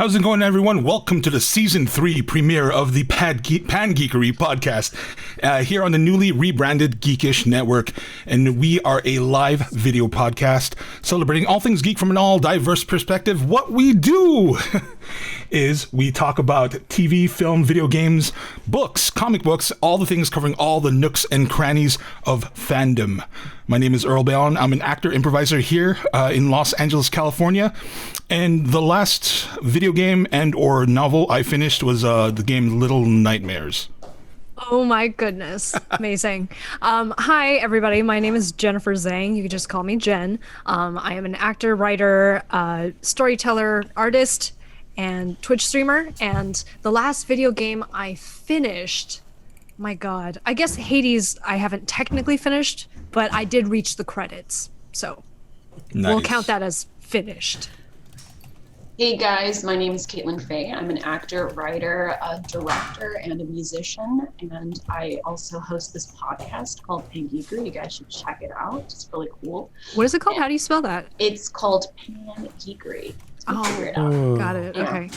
How's it going, everyone? Welcome to the Season 3 premiere of the PanGeekery podcast here on the newly rebranded Geekish Network. And we are a live video podcast celebrating all things geek from an all diverse perspective. What we do is we talk about TV, film, video games, books, comic books, all the things covering all the nooks and crannies of fandom. My name is Earl Ballon. I'm an actor improviser here in Los Angeles, California. And the last video game and or novel I finished was the game Little Nightmares. Oh my goodness. Amazing. Hi, everybody. My name is Jennifer Zhang. You can just call me Jen. I am an actor, writer, storyteller, artist, and Twitch streamer. And the last video game I finished, my God, I guess Hades I haven't technically finished, but I did reach the credits. So We'll count that as finished. Hey guys, my name is Caitlin Faye. I'm an actor, writer, a director, and a musician. And I also host this podcast called PanGeekery. You guys should check it out. It's really cool. What is it called? How do you spell that? It's called PanGeekery. Got it. Yeah. Okay.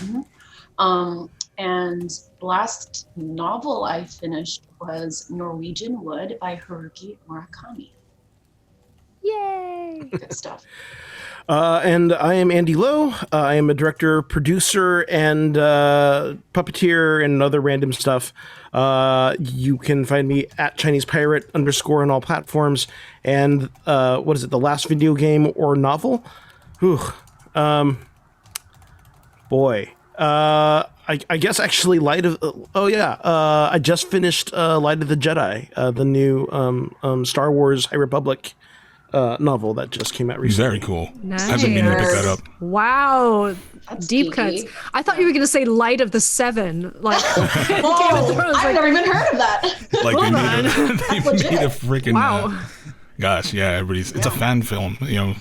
Mm-hmm. And the last novel I finished was Norwegian Wood by Haruki Murakami. Yay! Good stuff. And I am Andy Lowe. I am a director, producer, and puppeteer and other random stuff. You can find me at Chinese Pirate _ on all platforms. And what is it? The last video game or novel? I guess actually Light of... I just finished Light of the Jedi, the new Star Wars High Republic novel that just came out recently. Very cool. Nice. I've been meaning to pick that up. Wow. That's Deep geeky. cuts. I thought you were going to say Light of the Seven. Like, Game of Thrones, I've like, never even heard of that. Like Hold they made a freaking... wow. Gosh, yeah, it's a fan film, you know.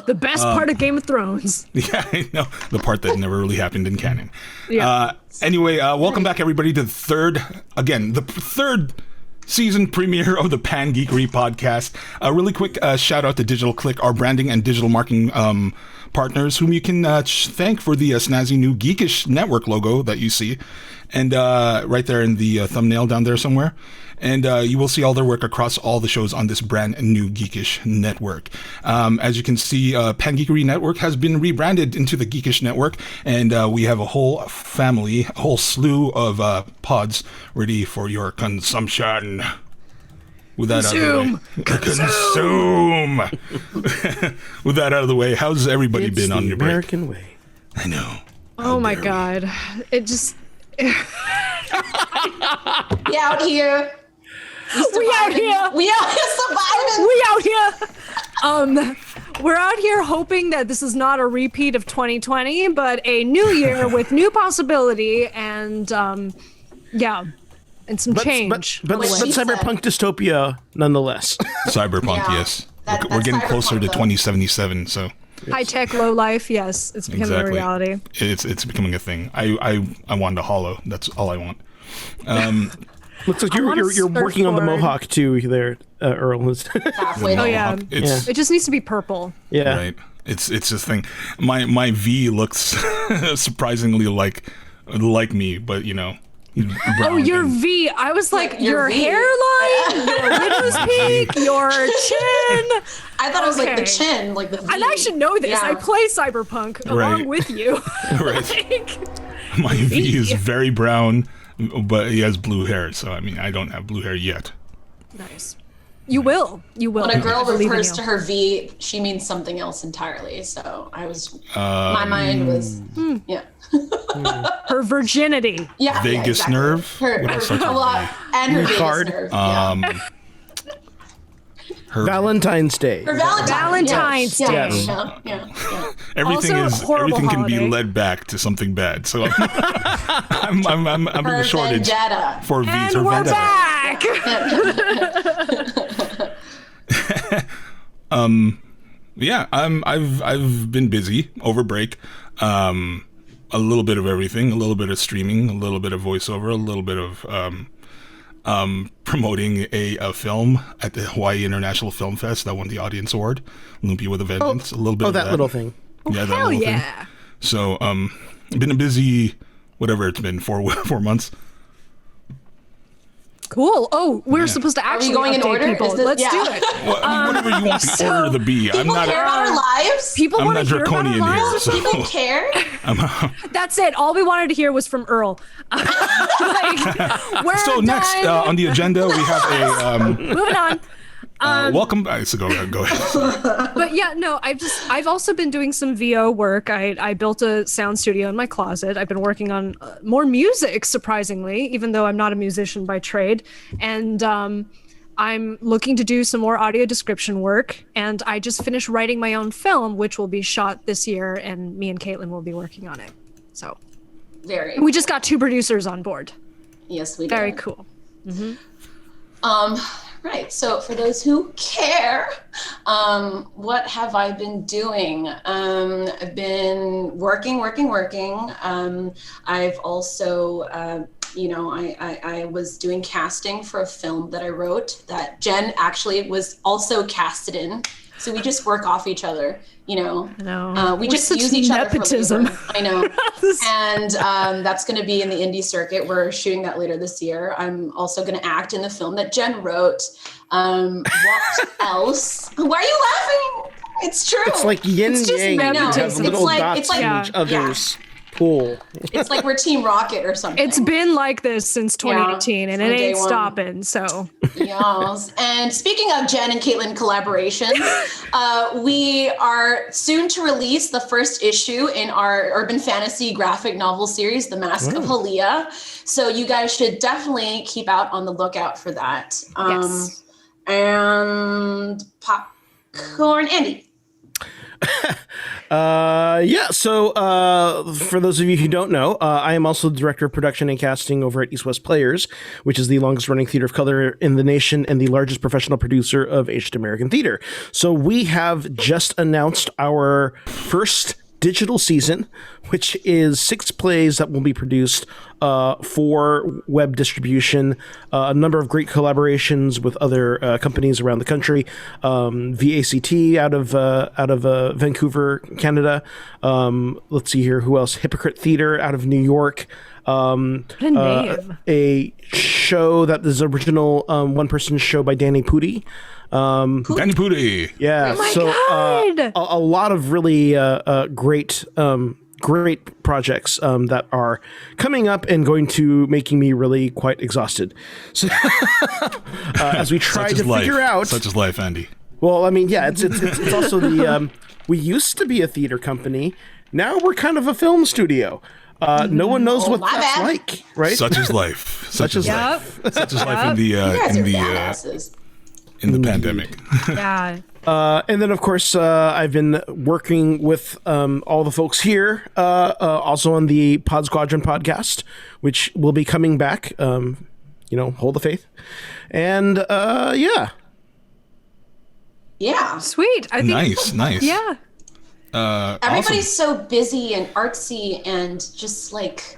The best part of Game of Thrones. Yeah, I know. The part that never really happened in canon. Yeah. Anyway, welcome back, everybody, to the third season premiere of the PanGeekery podcast. A really quick shout out to Digital Click, our branding and digital marketing partners, whom you can thank for the snazzy new Geekish Network logo that you see. And right there in the thumbnail down there somewhere. And you will see all their work across all the shows on this brand new Geekish Network. As you can see, PanGeekery Network has been rebranded into the Geekish Network, and we have a whole family, a whole slew of pods ready for your consumption. With that out of the way. Consume! With that out of the way, how's everybody It's been on the your break? American way. I know. Oh my God. It just... We out here. We out here. We out here surviving. We out here. We're out here hoping that this is not a repeat of 2020, but a new year with new possibility and and some change. But cyberpunk dystopia nonetheless. Cyberpunk, Yeah. yes. That's We're getting cyberpunk, closer to though. 2077, so... High tech, low life. Yes, it's becoming a reality. It's becoming a thing. I want a hollow. That's all I want. Looks like I want a you're working on the surfboard. Mohawk too there, Earl. Halfway Oh there. yeah. It's It just needs to be purple. Yeah. right. It's this thing. My V looks surprisingly like me, but you know. Brown Oh, your and- V. I was like, Like your your V. hairline, your widow's peak, your chin. I thought it was like the Okay. chin, like the V. And I should know this. Yeah. I play Cyberpunk along Right. with you. Right. Like, My V is very brown, but he has blue hair. So I mean, I don't have blue hair yet. nice. You will. You will. When a girl I believe in refers you. to her V, she means something else entirely. So I was, my mind was, yeah. Her virginity. Yeah. Vagus exactly. nerve? Her, What else her, starts with and her vagus Card. nerve. Yeah. Her Valentine's Day. Her Valentine's yeah. Day. Yeah. everything Also, horrible everything can be holiday. led back to something bad. So I'm in Her a shortage vendetta. for V's. And Her we're vendetta. back. Yeah, I've been busy over break. A little bit of everything, a little bit of streaming, a little bit of voiceover, a little bit of promoting a film at the Hawaii International Film Fest that won the Audience Award, Lumpia with a Vengeance. A little bit of that little thing. Yeah, that Hell little yeah. So been a busy, whatever it's been, 4 months. Cool. Oh, we're supposed to actually going in update order? people. Let's do it. Well, I mean, whatever you want the order to be. People care about our lives. People I'm want not to hear about our draconian here, lives. so People care. That's it. All we wanted to hear was from Earl. We're So next done. on the agenda, we have a Moving on. welcome. So go ahead. But yeah, no, I've also been doing some VO work. I built a sound studio in my closet. I've been working on more music, surprisingly, even though I'm not a musician by trade. And I'm looking to do some more audio description work. And I just finished writing my own film, which will be shot this year, and me and Caitlin will be working on it. So we just got 2 producers on board. Yes, we did. Very cool. Right. So for those who care, what have I been doing? I've been working. I've also, I was doing casting for a film that I wrote that Jen actually was also casted in. So we just work off each other, I know. We We're just such use each nepotism. other for labor. I know. And that's going to be in the indie circuit. We're shooting that later this year. I'm also going to act in the film that Jen wrote. What else? Why are you laughing? It's true. It's like yin It's just yang. You have nepotism. little dots It's like- in each other's pool. It's like we're Team Rocket or something. It's been like this since 2018, and from it day ain't one. stopping. So Yes. And speaking of Jen and Caitlin collaborations, we are soon to release the first issue in our urban fantasy graphic novel series, The Mask of Halia. So you guys should definitely keep out on the lookout for that. Yes. And Popcorn Andy. So for those of you who don't know, I am also the director of production and casting over at East West Players, which is the longest running theater of color in the nation and the largest professional producer of Asian American theater. So we have just announced our first digital season, which is 6 plays that will be produced for web distribution, a number of great collaborations with other companies around the country, VACT out of Vancouver, Canada. Let's see here, who else? Hypocrite Theater out of New York. what a name. A show that is original one-person show by Danny Pudi. Danny Pudi. Yeah, Oh my so God. a lot of really great projects that are coming up and going to making me really quite exhausted. So as we try to figure out, Such is life, Andy. well, I mean, yeah, it's also the we used to be a theater company. Now we're kind of a film studio. No one knows what my that's bad. like, right? Such is life. Such is life. Yep. Such is life in the You guys are in the badasses. in the pandemic. Yeah. And then, of course, I've been working with all the folks here, also on the Pod Squadron podcast, which will be coming back. Hold the faith, and yeah. Yeah. Sweet. I think. Nice. Yeah. Everybody's Awesome. so busy and artsy and just like,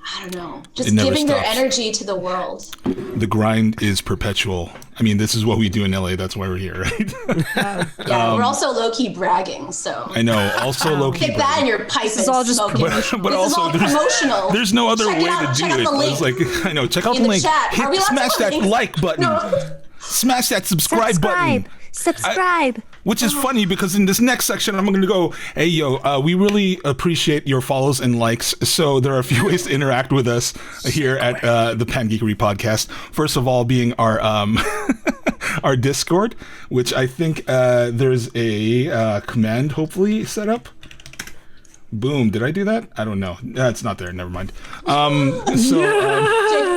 I don't know, just It never giving their stops. energy to the world. The grind is perpetual. I mean, this is what we do in LA. That's why we're here, right? Yeah, we're also low-key bragging, so I know. Also, low key. get that in your pipe. This is all just But this also, is all promotional. there's no other Check it way out, to check do out it. the link. It's like, I know. Check out In the the link. chat. Are we allowed to Smash put that links? like button. No. Smash that subscribe button. Subscribe. Which is funny because in this next section, I'm going to go, hey, we really appreciate your follows and likes. So there are a few ways to interact with us here at the PanGeekery podcast. First of all, being our our Discord, which I think there's a command hopefully set up. Boom. Did I do that? I don't know. It's not there. Never mind.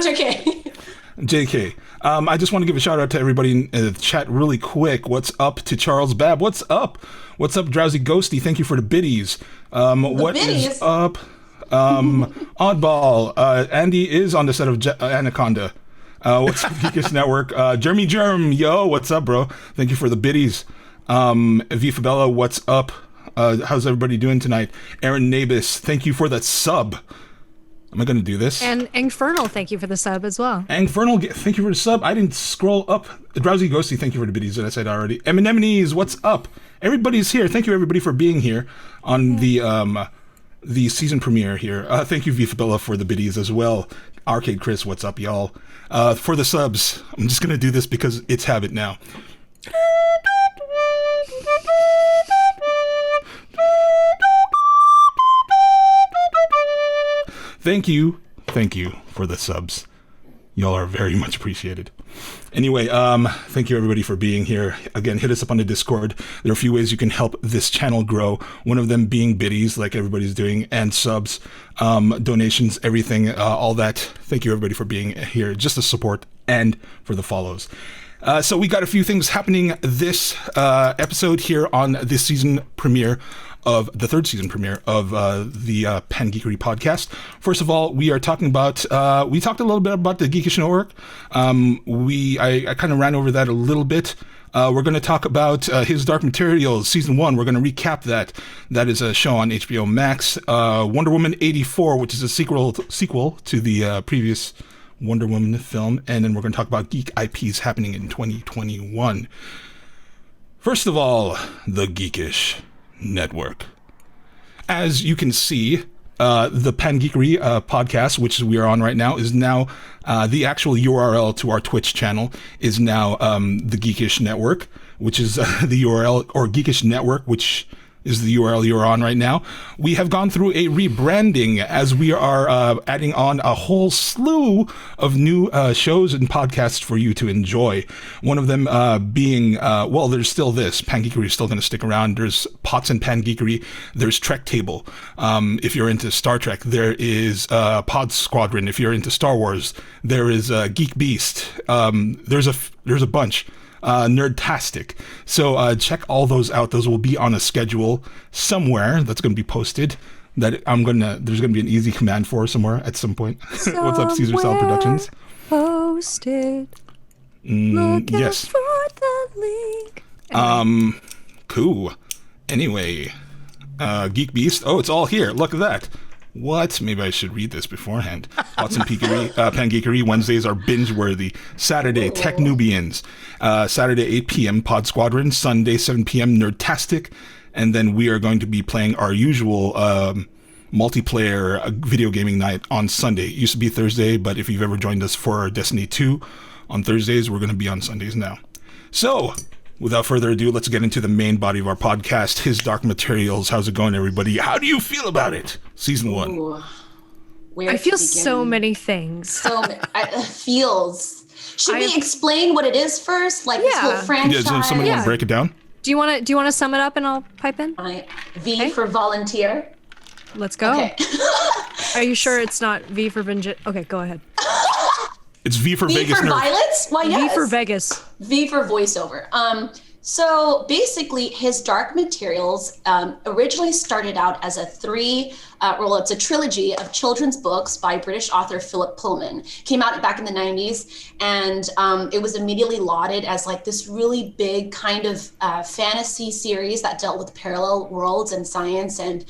JK. JK. I just want to give a shout out to everybody in the chat really quick. What's up to Charles Babb? What's up? What's up, Drowsy Ghosty? Thank you for the biddies. What is biddies? up? Oddball. Andy is on the set of Anaconda. What's up, Geekish Network? Jeremy Germ. Yo, what's up, bro? Thank you for the biddies. V Fabella, what's up? How's everybody doing tonight? Aaron Nabis, thank you for that sub. Am I going to do this? And Infernal, thank you for the sub as well. Infernal, thank you for the sub. I didn't scroll up. Drowsy Ghosty, thank you for the biddies that I said already. Eminemies, what's up? Everybody's here. Thank you, everybody, for being here on the the season premiere here. Thank you, Vifabella, for the biddies as well. Arcade Chris, what's up, y'all? For the subs, I'm just going to do this because it's habit now. Thank you for the subs. Y'all are very much appreciated. Anyway, thank you everybody for being here. Again, hit us up on the Discord. There are a few ways you can help this channel grow. One of them being biddies, like everybody's doing, and subs, donations, everything, all that. Thank you everybody for being here, just the support and for the follows. So we got a few things happening this episode here on this season premiere of the third season premiere of the PanGeekery podcast. First of all, we are talking about, we talked a little bit about the Geekish Network. I kind of ran over that a little bit. We're going to talk about His Dark Materials season 1. We're going to recap that. That is a show on HBO Max. Wonder Woman 84, which is a sequel to the previous Wonder Woman film. And then we're going to talk about geek IPs happening in 2021. First of all, the Geekish Network. As you can see, the PanGeekery podcast, which we are on right now, is now the actual URL to our Twitch channel is now the Geekish Network, which is the URL, or Geekish Network, which is the URL you're on right now. We have gone through a rebranding as we are adding on a whole slew of new shows and podcasts for you to enjoy. One of them being, well, there's still this. PanGeekery is still going to stick around. There's Pots and PanGeekery. There's Trek Table. If you're into Star Trek, there is Pod Squadron. If you're into Star Wars, there is Geek Beast. There's a bunch. Nerdtastic. So check all those out. Those will be on a schedule somewhere that's going to be posted that there's going to be an easy command for somewhere at some point. What's up, Caesar Style Productions? Posted. Looking yes. for the link. Anyway. Cool. Anyway, Geek Beast. Oh, it's all here. Look at that. What? Maybe I should read this beforehand. Pots and PanGeekery. Wednesdays are binge-worthy. Saturday, Tech Nubians. Saturday, 8 p.m., Pod Squadron. Sunday, 7 p.m., Nerdtastic. And then we are going to be playing our usual multiplayer video gaming night on Sunday. It used to be Thursday, but if you've ever joined us for Destiny 2 on Thursdays, we're going to be on Sundays now. So, without further ado, let's get into the main body of our podcast, His Dark Materials. How's it going, everybody? How do you feel about it? Season 1. Ooh, I feel so many things. Feels. Should we explain what it is first? Like this whole franchise? Does somebody want to break it down? Do you want to sum it up and I'll pipe in? V for volunteer. Let's go. Okay. Are you sure it's not V for Vengeance? Okay, go ahead. It's V for V Vegas. for Violets? Why yes. V for Vegas. V for voiceover. So basically, His Dark Materials originally started out as it's a trilogy of children's books by British author Philip Pullman. Came out back in the 90s, and it was immediately lauded as like this really big kind of fantasy series that dealt with parallel worlds and science, and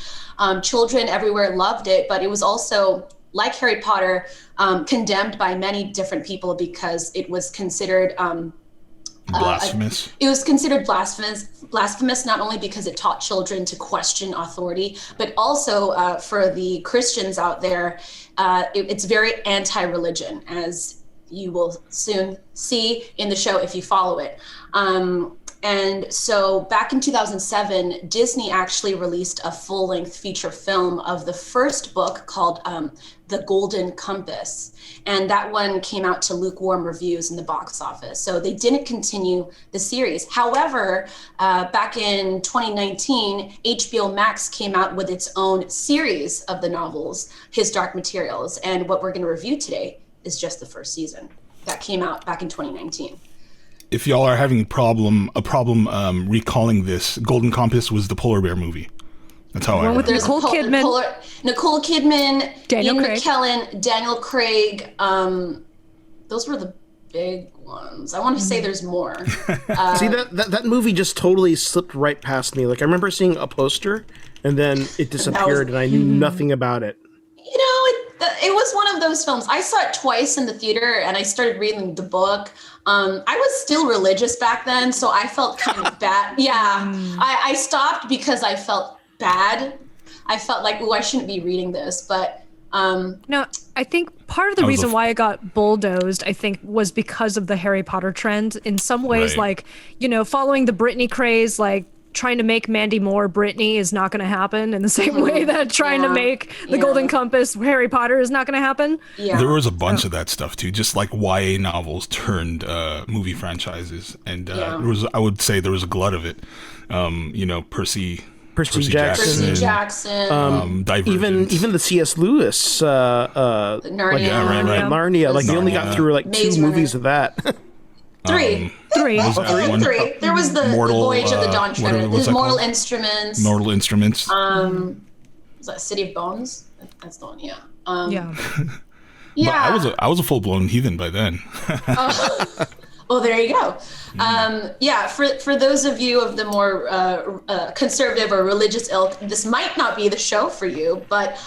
children everywhere loved it, but it was also, like Harry Potter, condemned by many different people because it was considered blasphemous. It was considered blasphemous not only because it taught children to question authority, but also for the Christians out there, it's very anti-religion, as you will soon see in the show if you follow it. And so back in 2007, Disney actually released a full-length feature film of the first book called The Golden Compass. And that one came out to lukewarm reviews in the box office. So they didn't continue the series. However, back in 2019, HBO Max came out with its own series of the novels, His Dark Materials. And what we're going to review today is just the first season that came out back in 2019. If y'all are having a problem recalling this, Golden Compass was the Polar Bear movie. That's how I remember. There's Nicole Kidman. Nicole Kidman, Daniel Ian Craig. McKellen, Daniel Craig. Those were the big ones. I want to say there's more. See, that movie just totally slipped right past me. Like, I remember seeing a poster, and then it disappeared, and I knew nothing about it. You know, it was one of those films. I saw it twice in the theater, and I started reading the book. I was still religious back then, so I felt kind of bad. Yeah, I stopped because I felt bad I felt like, oh, I shouldn't be reading this, but No, I think part of the reason why it got bulldozed, I think, was because of the Harry Potter trend. In some ways, Right. like, following the Britney craze, like trying to make Mandy Moore Britney is not going to happen in the same way that trying to make the Golden Compass Harry Potter is not going to happen. Yeah. There was a bunch of that stuff too, just like YA novels turned movie franchises, and I would say there was a glut of it. Percy Jackson, Divergent. even the C.S. Lewis, Narnia. Narnia. Like they only got through like Maze 2 Runner. movies of that. Three. Was that one? Three. There was the Voyage of the Dawn Treader. what's There's that Mortal called? Instruments. Mortal Instruments. Is that City of Bones? That's the one. Yeah. Yeah. Yeah. But I was a full blown heathen by then. Oh, there you go. For those of you of the more conservative or religious ilk, this might not be the show for you. But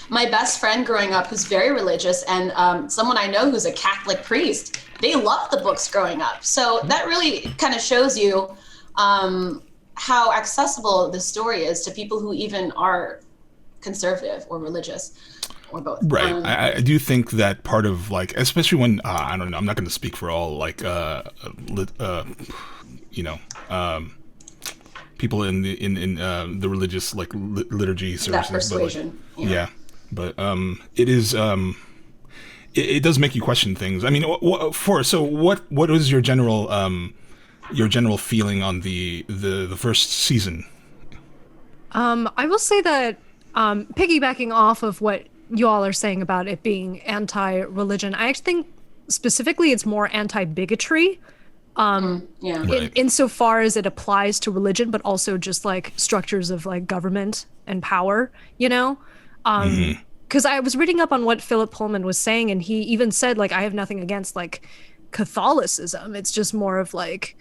my best friend growing up who's very religious, and someone I know who's a Catholic priest, they loved the books growing up. So that really kind of shows you how accessible the story is to people who even are conservative or religious. Or both. Right. I do think that part of like, especially when I don't know, I'm not going to speak for all like people in the religious like liturgy services. That persuasion. But it is it does make you question things. I mean, what was your general feeling on the first season? I will say that piggybacking off of what you all are saying about it being anti-religion, I actually think specifically it's more anti-bigotry. Insofar as it applies to religion, but also just like structures of like government and power, because I was reading up on what Philip Pullman was saying, and he even said like, I have nothing against like Catholicism. It's just more of like,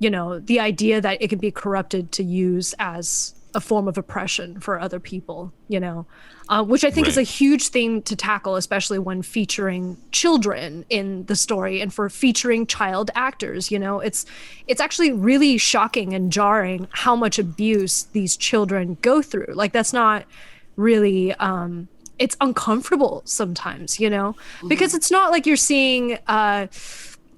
the idea that it can be corrupted to use as a form of oppression for other people, which I think is a huge theme to tackle, especially when featuring children in the story and for featuring child actors. It's actually really shocking and jarring how much abuse these children go through. Like that's not really, it's uncomfortable sometimes, because it's not like you're seeing, I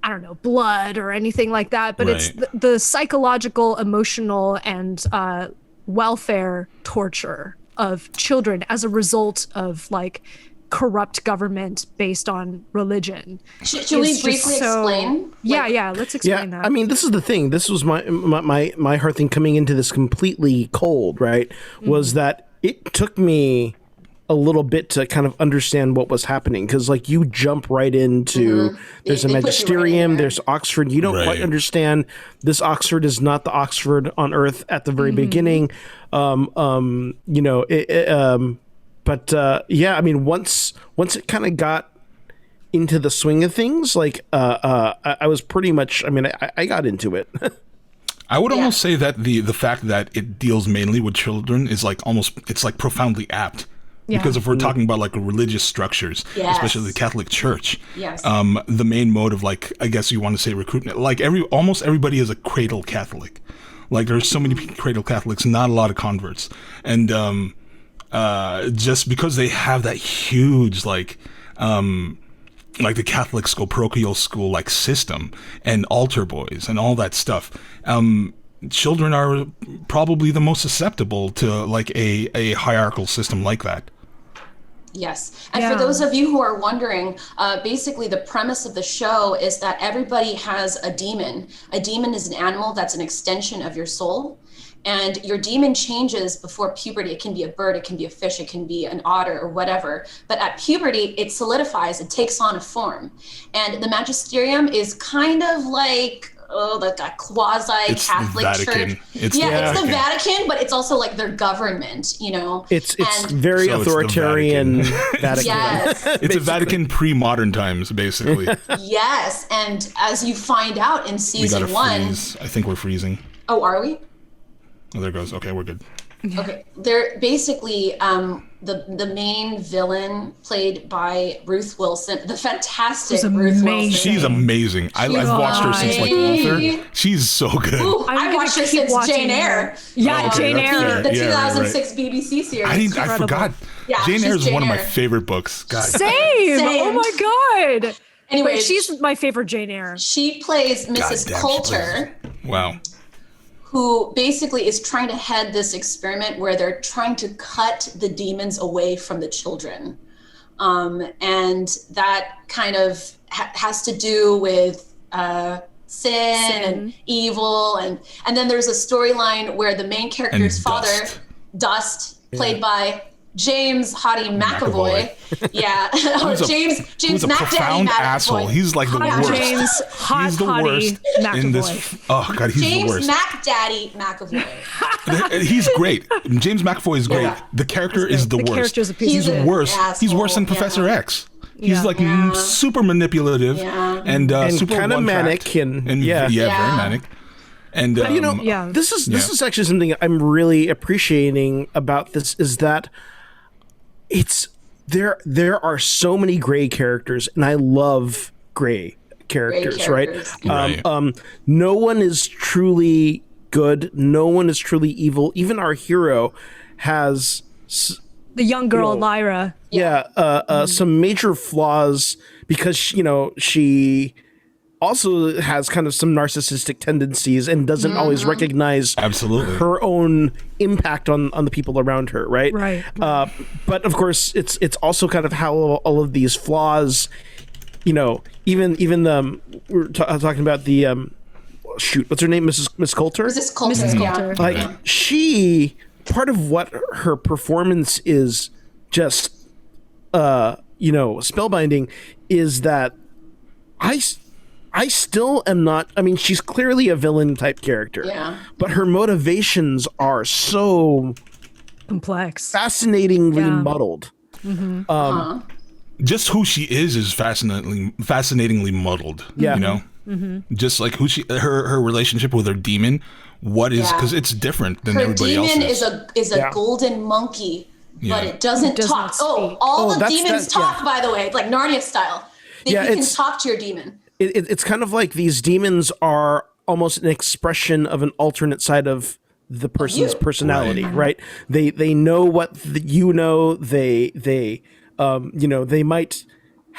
don't know, blood or anything like that, but it's the psychological, emotional, and welfare torture of children as a result of like corrupt government based on religion. Should we briefly explain? Let's explain that. I mean, this is the thing. This was my hard thing coming into this completely cold, right? Was that it took me a little bit to kind of understand what was happening, because like you jump right into there's a magisterium, there's Oxford, you don't quite understand this Oxford is not the Oxford on earth at the very beginning. I mean, once it kind of got into the swing of things, like I was pretty much, I mean, I got into it. I would almost say that the fact that it deals mainly with children is like it's like profoundly apt. Yeah. Because if we're talking about like religious structures, especially the Catholic Church, the main mode of like, I guess you want to say recruitment, like almost everybody is a cradle Catholic. Like there's so many cradle Catholics, not a lot of converts. And just because they have that huge like the Catholic school, parochial school like system and altar boys and all that stuff, children are probably the most susceptible to like a hierarchical system like that. Yes. And for those of you who are wondering, basically the premise of the show is that everybody has a demon. A demon is an animal that's an extension of your soul. And your demon changes before puberty. It can be a bird, it can be a fish, it can be an otter or whatever. But at puberty, it solidifies, it takes on a form. And the magisterium is kind of like that quasi-Catholic church. It's the Vatican, but it's also like their government, It's very authoritarian Vatican. Yes. It's a Vatican pre-modern times, basically. Yes, and as you find out in season 1... I think we're freezing. Oh, are we? Oh, there it goes. Okay, we're good. Okay, they're basically the main villain played by Ruth Wilson, the fantastic She's Ruth amazing. Wilson. She's amazing. I've watched her since like Luther. She's so good. Ooh, I'm I gonna watched her keep since watching Jane her. Eyre. Yeah, okay, Jane that's Eyre. fair. The Yeah, right, 2006 BBC series. I Incredible. forgot. Yeah, Jane she's Eyre is Jane one of my Eyre. favorite books. God. Same. Same. Oh my god. Anyway, But she's my favorite Jane Eyre. she plays Mrs. Goddamn, she Coulter, Wow. who basically is trying to head this experiment where they're trying to cut the demons away from the children. And that kind of has to do with sin and evil. And then there's a storyline where the main character's And father, Dust. Dust, played by James Hottie McAvoy. Yeah. James Who's a Mac profound Daddy McAvoy. asshole. He's like the Hot worst. James, hot He's the hottie worst in this. McAvoy. Oh God, he's the James worst. Mac Daddy McAvoy. He's great. James McAvoy is great. Yeah. The character is the The worst. character's a piece He's of shit. worse. He's worse than Asshole, Professor yeah. X. He's Yeah. like Yeah. super manipulative Yeah. and super kinda one-tracked. manic and- yeah, yeah. very Yeah. manic. And You know, Yeah. this is actually something I'm really appreciating about this is that it's there are so many gray characters, and I love gray characters, characters. Right. No one is truly good. No one is truly evil. Even our hero has The young girl, You know, Lyra. some major flaws because she also has kind of some narcissistic tendencies and doesn't always recognize Absolutely. her own impact on the people around her, right? Right. But of course, it's also kind of how all of these flaws, even we're talking about the shoot, what's her name, Miss Coulter? Mrs. Coulter. Mrs. Yeah. Coulter. Like she, part of what her performance is just, spellbinding is that I still am not. I mean, she's clearly a villain type character. Yeah. But her motivations are so Complex. fascinatingly Yeah. muddled. Just who she is fascinatingly muddled. Yeah. You know? Just like her relationship with her demon. What is, Yeah. because it's different than Her everybody demon else's. is a Yeah. golden monkey, Yeah. but it doesn't does talk. not Oh, speak. all the that's- demons that- talk, yeah. by the way, like Narnia style. You can it's- talk to your demon. It's kind of like these demons are almost an expression of an alternate side of the person's You. personality, right? They know what you know. They might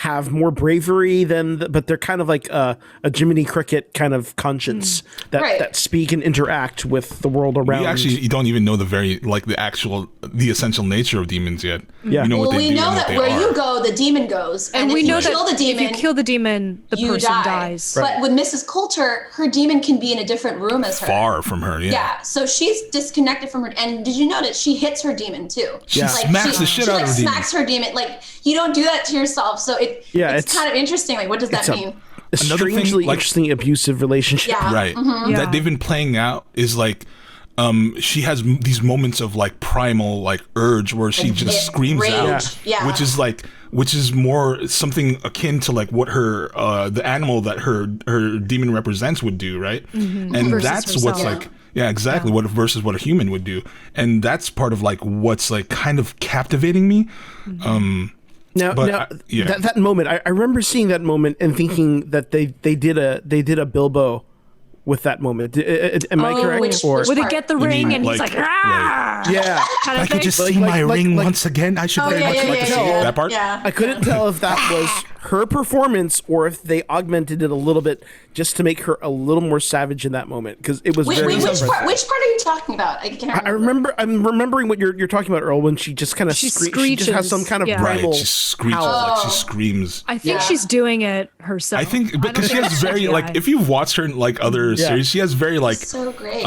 have more bravery but they're kind of like a Jiminy Cricket kind of conscience Right. that speak and interact with the world around. You don't even know the essential nature of demons yet. Yeah. You know Well, what they we do know and what that they where are. you go, the demon goes, And if we you know that kill the demon, if you kill the demon, the you person die. dies. But with Mrs. Coulter, her demon can be in a different room as her. Far from her, yeah. Yeah, so she's disconnected from her. And did you notice she hits her demon too? She smacks the shit out of her demon. smacks her demon. Like, you don't do that to yourself. So it's kind of interesting. Like, what does that it's a- mean? a Another thing, strangely like- interesting abusive relationship. Yeah. Right. Yeah. That they've been playing out is like, she has these moments of like primal like urge where she just screams rage. out, Yeah. which is more something akin to like what her the animal that her demon represents would do, right? And Versus that's what's herself. like. Yeah, exactly. What versus what a human would do, and that's part of like what's like kind of captivating me. Now, that moment, I remember seeing that moment and thinking that they did a Bilbo with that moment. Am I correct? which Where they part? get the You ring mean, and he's like, like, ah! Yeah. Kind of I could thing. just Like- see like- my like- ring like- once again. I should very much like to see that part. Yeah. I couldn't tell if that was her performance or if they augmented it a little bit just to make her a little more savage in that moment because it was Which very. part are you talking about? I can't remember. I'm remembering what you're talking about, Earl, when she just kind of She she just has screeches. some kind of Yeah. Right, primal. she screeches howl. like she screams. I think Yeah. she's doing it herself. I think don't because she think has it's very CGI. like if you've watched her in like other series, she has very like So great.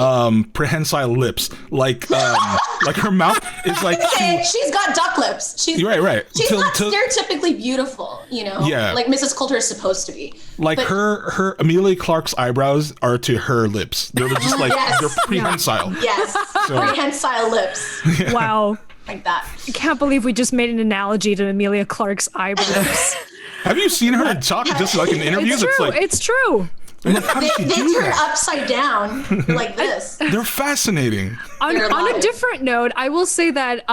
prehensile lips, like her mouth is like Okay, she's got duck lips. She's right. She's Till- not till- stereotypically beautiful, Yeah. like Mrs. Coulter is supposed to be. like But- her Amelia Clark's eyebrows are to her lips. They're just like Yes. they're prehensile. Yes, prehensile lips, Wow. like that. I can't believe we just made an analogy to Amelia Clark's eyebrows. Have you seen her talk just like in interviews? It's true. like It's true. I'm like, how did she They do turn that? upside down like this. They're fascinating. On They're a alive. different note, I will say that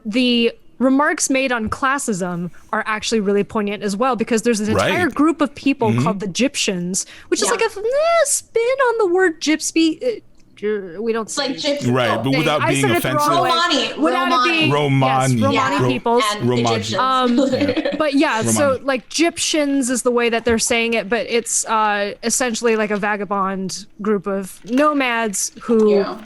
the remarks made on classism are actually really poignant as well, because there's an entire Right. group of people called the Gyptians, which is Yeah. like a spin on the word gypsy. We don't It's say like gypsy. Right, but people. without I being started throwing offensive. away- Romani. without it being- Romani. Yes, Romani Yeah. peoples. And Romani. Egyptians. But yeah, so Romani. like Gyptians is the way that they're saying it, but it's essentially like a vagabond group of nomads who Yeah.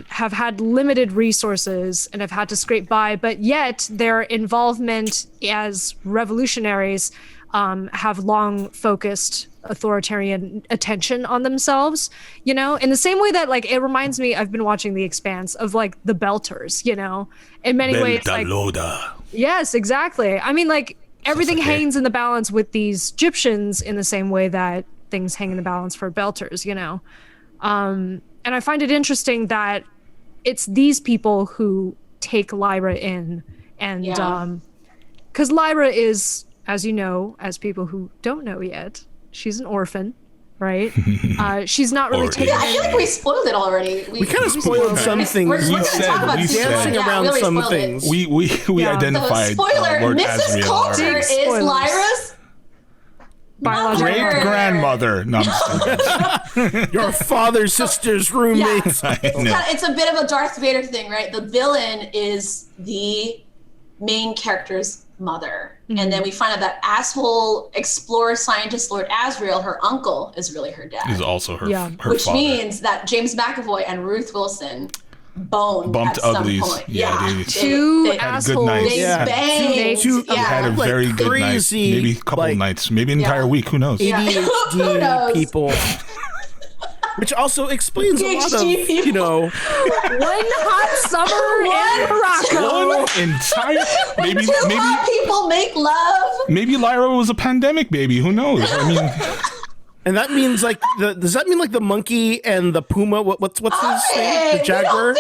have had limited resources and have had to scrape by, but yet their involvement as revolutionaries have long focused authoritarian attention on themselves, you know, in the same way that like it reminds me, I've been watching The Expanse, of like the Belters, you know, in many ways, like Beltaloda. yes, exactly. I mean, like everything like, hey. hangs in the balance with these Egyptians in the same way that things hang in the balance for Belters, you know. And I find it interesting that it's these people who take Lyra in, and Yeah. because Lyra is, as you know, as people who don't know yet, she's an orphan, right? She's not really Orphan. taken. I feel like we spoiled it already. We kind of spoiled some things. We're gonna said- talk about we season said- one. dancing Yeah, we around already some spoiled it. things. We Yeah. identified So, spoiler, Lord Mrs. Asriel. Coulter Big is spoilers. Lyra's biological. Great Great-grandmother. No, I'm just kidding. Your father's sister's roommate. It's a bit of a Darth Vader thing, right? The villain is the main character's mother. And then we find out that asshole explorer scientist Lord Asriel, her uncle, is really her dad. He's also her, Yeah. her Which father. means that James McAvoy and Ruth Wilson boned Bumped at some uglies. point. Yeah, Yeah, they- Two they- assholes. nights. They Yeah. banged. Two- yeah. had a Like very good night. crazy, Maybe a couple like- nights. Maybe an entire week. Who knows? Yeah. Who knows? ADHD people. Which also explains a lot of, ADHD people. you know, One hot summer in Morocco. One entire maybe Two hot maybe people make love. maybe Lyra was a pandemic baby. Who knows? I mean, and that means like does that mean like the monkey and the puma? What's his name? The jaguar.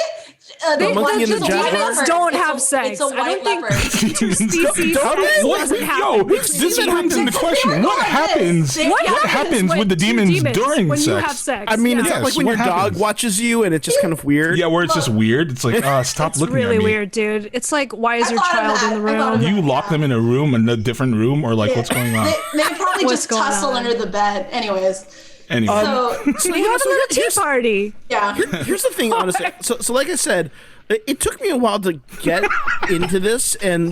The monkey and the jaguar? Demons don't have sex. It's a I white don't think leopard. two species How sex did, what, doesn't yo, happen. this brings into question They what were happens. like this. What happens with the two demons during when sex? you have sex? I mean, yeah. it's Yeah, not like so when what your dog happens? watches you and it's just kind of weird. Yeah, where it's just weird. It's like, stop it's looking really at me. weird, dude. It's like, why is I your thought of child in that. the I thought of room? You lock them in a room, in a different room, or like what's going on? They probably What's just going tussle on? under the bed. Anyways, Anyway, so We have another tea party. yeah. Here's the thing, honestly. So like I said, it took me a while to get into this and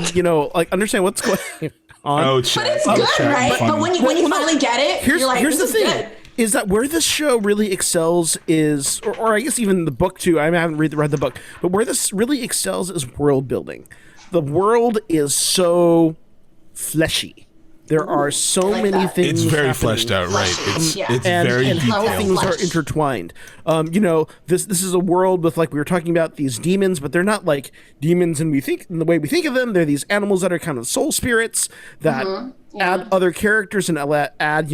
like understand what's going on. oh, But it's good, right? But when you finally get it, Here's you're like, the this thing. is good. Is that where this show really excels is, or I guess even the book too. I haven't read the book, but where this really excels is world building. The world is so fleshy. There are so like many that. things. it's very happening. fleshed out, right? It's Yeah. it's and, very and how detailed. things are Flesh. intertwined. This is a world with, like we were talking about, these demons, but they're not like demons in the way we think of them. They're these animals that are kind of soul spirits that add other characters and add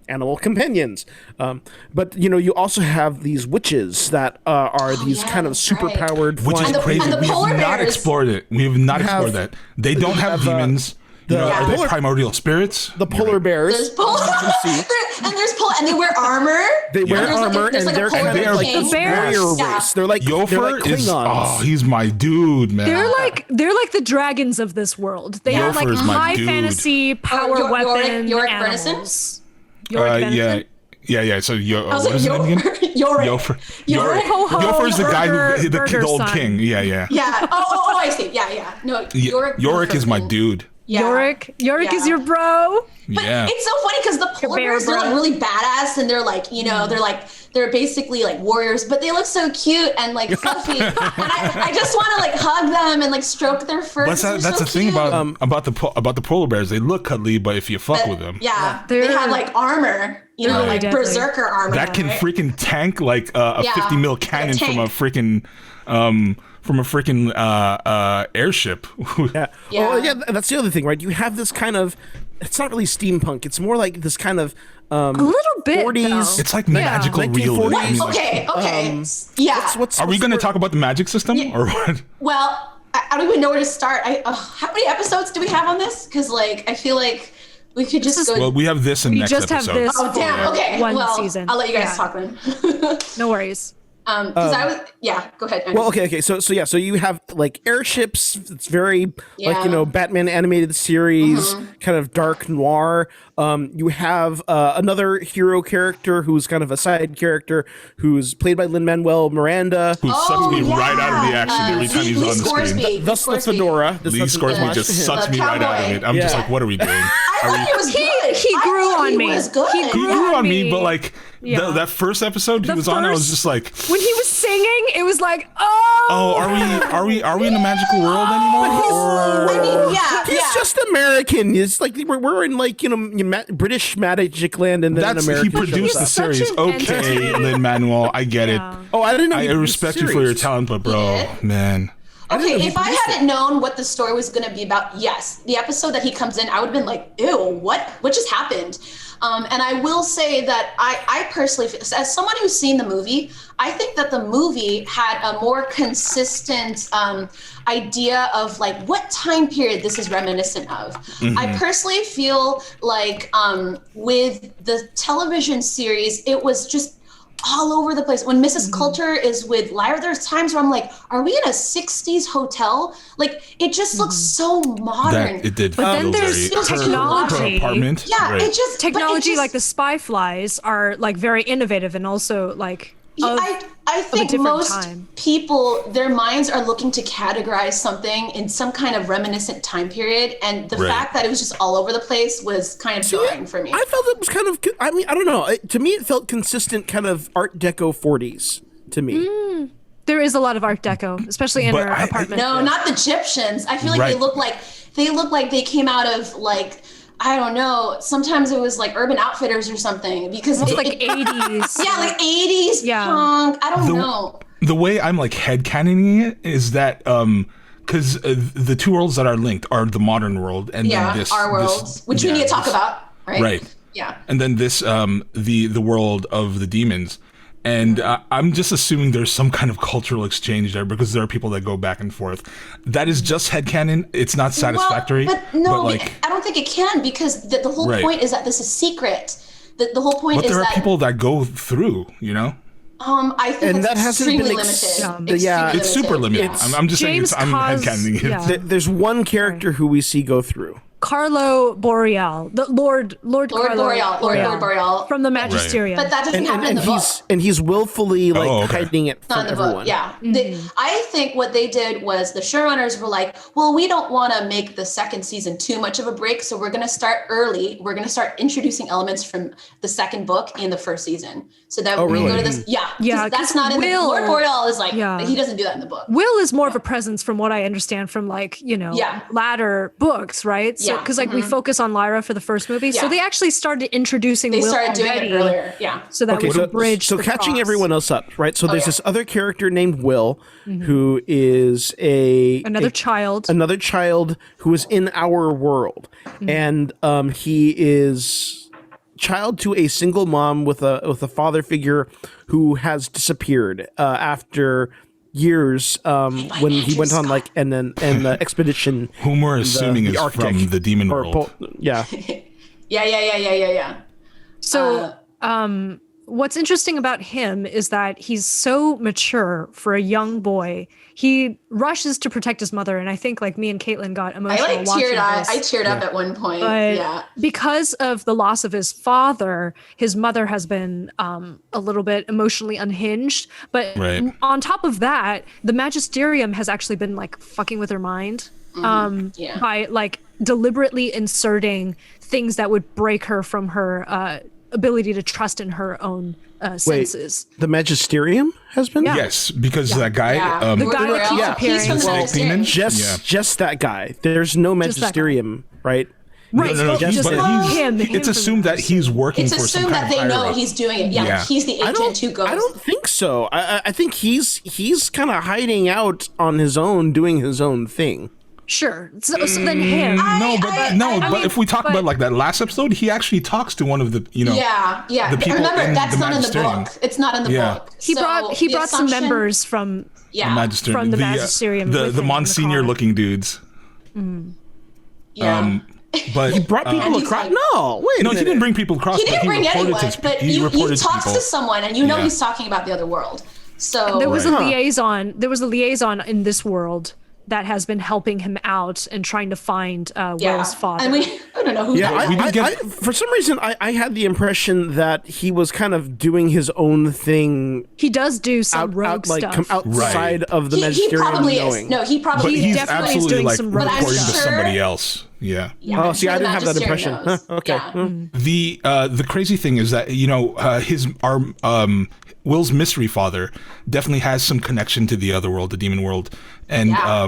animal companions. But you also have these witches that are these yeah, kind of that's super right. powered Which is And the- crazy. and the We polar have not bears. explored it. We have not explored have- that. They don't have demons. Are they polar- primordial spirits? the polar bears. There's polar, and they wear armor. They wear There's like a- armor there's and like a they're polar kind they of are like king. this bears. warrior Yeah. race. They're like Yofer is Klingons. he's my dude, man. They're like the dragons of this world. They have like Yofer is my high dude. fantasy power Yorick- weapon Yorick animals. Yorick yeah. Benson? Yeah. So I was what like, is his name again? Yorick. Yofer. Yorick. Ho, ho, Yofer's the guy who the burger old son. king. Yeah. Yeah. Oh, I see. Yeah. No, Yorick is my dude. Yeah. Yorick is Yeah. your bro. But Yeah. it's so funny because the polar bear bears, they're like bro. really badass and they're like, they're basically like warriors, but they look so cute and like fluffy. And I just want to like hug them and like stroke their fur. That's 'cause they're the so thing cute. about the polar bears. They look cuddly, but if you fuck with them, Yeah. They They're have like armor, really like deadly. berserker armor. that can right? freaking tank like a Yeah, 50 mil like a cannon from a tank. freaking airship. Yeah. Yeah. Oh, yeah. That's the other thing, right? You have this kind of. It's not really steampunk. It's more like this kind of. A little bit. 40s. though. It's like Yeah. magical 1940s. realism. I mean, like, Okay. Yeah. What's are we going to talk about the magic system or what? Well, I don't even know where to start. How many episodes do we have on this? Because like I feel like We could just go. Well, we have this in We next just have episode. this. Oh damn! for Okay, one well, season. I'll let you guys Yeah. talk then. No worries. Because I was, go ahead. Andy. Well, okay. So you have like airships. It's very like Batman animated series, kind of dark noir. You have another hero character who's kind of a side character who's played by Lin-Manuel Miranda. Who sucks me right out of the action every time he's on the screen. Thus the fedora. Lee Scoresby just sucks me right out of it. I'm just like, what are we doing? I thought he was good. He grew on me. Was good. He He grew on me, but like Yeah. that first episode he The was on, I was first- just like, When he was singing, it was like, oh. oh, are we in a magical world anymore? I mean, He's just American. It's like we're in like British magic land, and then That's an he American produced shows the up. such series. an Okay, entity. Lin-Manuel, I get it. Oh, I didn't know. I he produced respect the you for your series. talent, but bro, man. Okay, if I hadn't known what the story was going to be about, yes, the episode that he comes in, I would have been like, ew, what just happened? And I will say that I personally, as someone who's seen the movie, I think that the movie had a more consistent idea of like what time period this is reminiscent of. I personally feel like with the television series, it was just all over the place. When Mrs. Coulter is with Lyra, there's times where I'm like, are we in a 60s hotel? Like, it just looks so modern. That it did. But then feel there's very- technology. Her apartment. Yeah, right. it just but it Technology just- like the spy flies are like very innovative and also like Yeah, of- I think different most time. people, their minds are looking to categorize something in some kind of reminiscent time period, and the Right. fact that it was just all over the place was kind of jarring for me. I felt it was kind of. I mean, I don't know. To me, it felt consistent, kind of Art Deco 40s to me. there is a lot of Art Deco, especially in But her I- apartment. No, not the Egyptians. I feel like Right. they look like they came out of like, I don't know. Sometimes it was like Urban Outfitters or something because Almost it- like it- 80s. yeah, like 80s Yeah. punk. I don't know. The way I'm like headcanoning it is that because the two worlds that are linked are the modern world and Yeah, then this our world, this- which we yeah, need to talk this- about, right? Right. Yeah. And then this the world of the demons. And I'm just assuming there's some kind of cultural exchange there because there are people that go back and forth. That is just headcanon. It's not satisfactory. Well, but no, like, I don't think it can because the whole Right. point is that this is secret. The whole point but is there are that people that go through, you know? I think And that's that hasn't been extremely limited. yeah, Extremely It's super limited. Yeah. I'm just James saying I'm Cos- headcanoning it. yeah. There's one character who we see go through. Carlo Boreal, the Lord Carlo Lord Boreal. from the Magisterium. But that doesn't happen in the book. He's willfully like okay. hiding it Not from in the everyone. book, yeah. I think what they did was the showrunners were like, well, we don't want to make the second season too much of a break, so we're going to start early. We're going to start introducing elements from the second book in the first season. So that we really? go to this, yeah. Yeah, 'cause that's 'cause not in the Will- Lord Boreal is like, Yeah. he doesn't do that in the book. Will is more of a presence from what I understand from like, Yeah. latter books, right? So Yeah. because like we focus on Lyra for the first movie. So Yeah. they actually started introducing They Will started doing already it earlier, yeah. so that Okay, would bridge so the catching cross. everyone else up, right? So there's yeah. this other character named Will, who is Another child. another child who is in our world, and he is child to a single mom with a father figure who has disappeared after years when he went on like an expedition. Whom we're assuming the is Arctic from the demon or world. yeah. Yeah. So, what's interesting about him is that he's so mature for a young boy. He rushes to protect his mother, and I think like me and Caitlin got I emotional like watching teared. this. I teared up at one point. But Yeah. because of the loss of his father, his mother has been a little bit emotionally unhinged. But Right. on top of that, the Magisterium has actually been like fucking with her mind Yeah. by like deliberately inserting things that would break her from her ability to trust in her own senses. The Magisterium has been Yeah. Yes, because that guy, Yeah. The guy that keeps He's appearing. from the Snake Magisterium. Demon? just that guy. There's no that guy. Magisterium, right? Right, No, just but him it's from assumed the that he's working It's for some assumed kind that of they higher know up. he's doing it. Yeah, Yeah. he's the agent who goes. I don't think so. I think he's kind of hiding out on his own, doing his own thing. Sure. So then him. But if we talk about like that last episode, he actually talks to one of the, Yeah. the people Remember, in that's the not in the Magisterium. book. It's not in the Yeah. book. He So brought the some assumption- members from Yeah. Magisterium, From the Magisterium with the him in the Monsignor car. looking dudes. Yeah. But He brought people And he's across. like- No, wait a no, minute. he didn't bring people across. He didn't but bring he reported anyone, to, but he you reported talks people. to someone and you know Yeah. he's talking about the other world. So There was Right. a liaison. There was a liaison in this world that has been helping him out and trying to find Will's father. And I don't know who Yeah, that we is. did get- for some reason, I had the impression that he was kind of doing his own thing he does do some rogue stuff. outside Right. of the He magisterium. probably knowing. is. No, he But probably he's is. definitely is absolutely doing like some rogue reporting to stuff. somebody else. Yeah. Yeah, Oh, I'm see, sure I the didn't have that Magisterium impression. knows. Huh, okay. Yeah. The crazy thing is that Will's mystery father definitely has some connection to the other world, the demon world, and Yeah.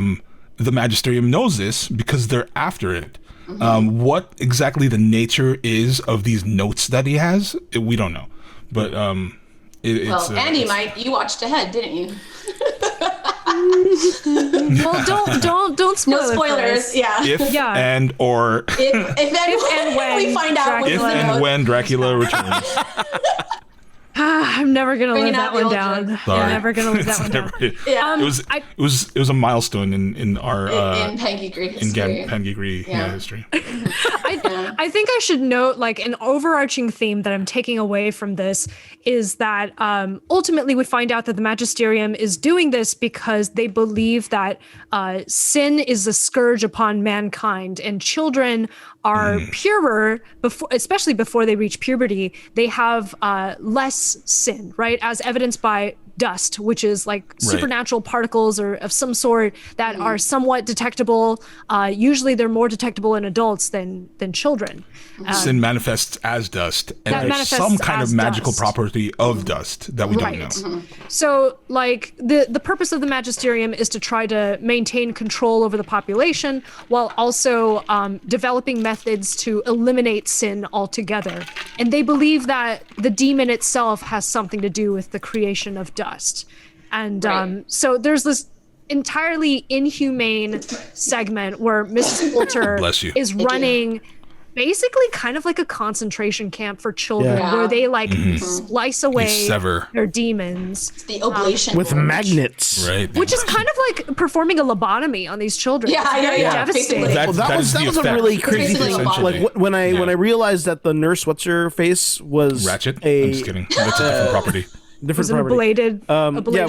the Magisterium knows this because they're after it. What exactly the nature is of these notes that he has, we don't know. But it's Well, Andy, you watched ahead, didn't you? Well, don't spoil No it for spoilers. us. Yeah. if Yeah. and or If and when we find out what's if in the and notes. when Dracula returns. I'm never gonna Bringing live out that the one old down. jokes. Sorry. I'm never gonna live that one down. Yeah. It was a milestone in our in PanGeekery in history. PanGeekery Yeah. history. I think I should note, like, an overarching theme that I'm taking away from this is that ultimately we find out that the Magisterium is doing this because they believe that sin is a scourge upon mankind, and children are purer before, especially before they reach puberty. They have less sin, right? As evidenced by dust, which is like supernatural particles or of some sort that are somewhat detectable. Usually they're more detectable in adults than children. Sin manifests as dust, and That there's manifests some kind as of magical dust. property of dust that we don't know. So, like, the purpose of the Magisterium is to try to maintain control over the population while also developing methods to eliminate sin altogether. And they believe that the demon itself has something to do with the creation of dust. And so there's this entirely inhumane segment where Mrs. Coulter Bless you. is running basically kind of like a concentration camp for children Yeah. where they like slice away sever. their demons, The oblation With board. magnets. Right. which is kind of like performing a lobotomy on these children. Yeah, It's very yeah, devastating. basically. That- Well, that that was is the a effect. really crazy Basically thing. lobotomy. Like when I realized that the nurse, what's her face, was Ratchet. a I'm just kidding. That's a different property. different Was an property. ablated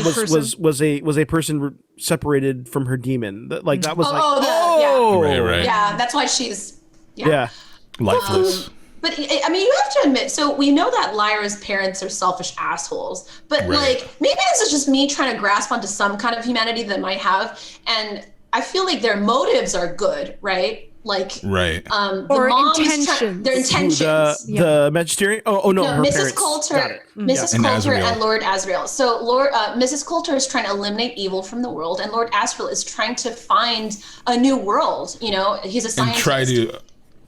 person. was a person separated from her demon. Like that was Right. Yeah, that's why she's yeah. Lifeless. But I mean, you have to admit. So we know that Lyra's parents are selfish assholes. But Right. like, maybe this is just me trying to grasp onto some kind of humanity that might have, and I feel like their motives are good, right? Like, Right. the Or mom's intentions. their intentions. The magisterium. Oh no, No, her Mrs. parents. Got Coulter, it. Mrs. And Coulter, Asriel. and Lord Asriel. So Mrs. Coulter is trying to eliminate evil from the world, and Lord Asriel is trying to find a new world. You know, he's a And scientist.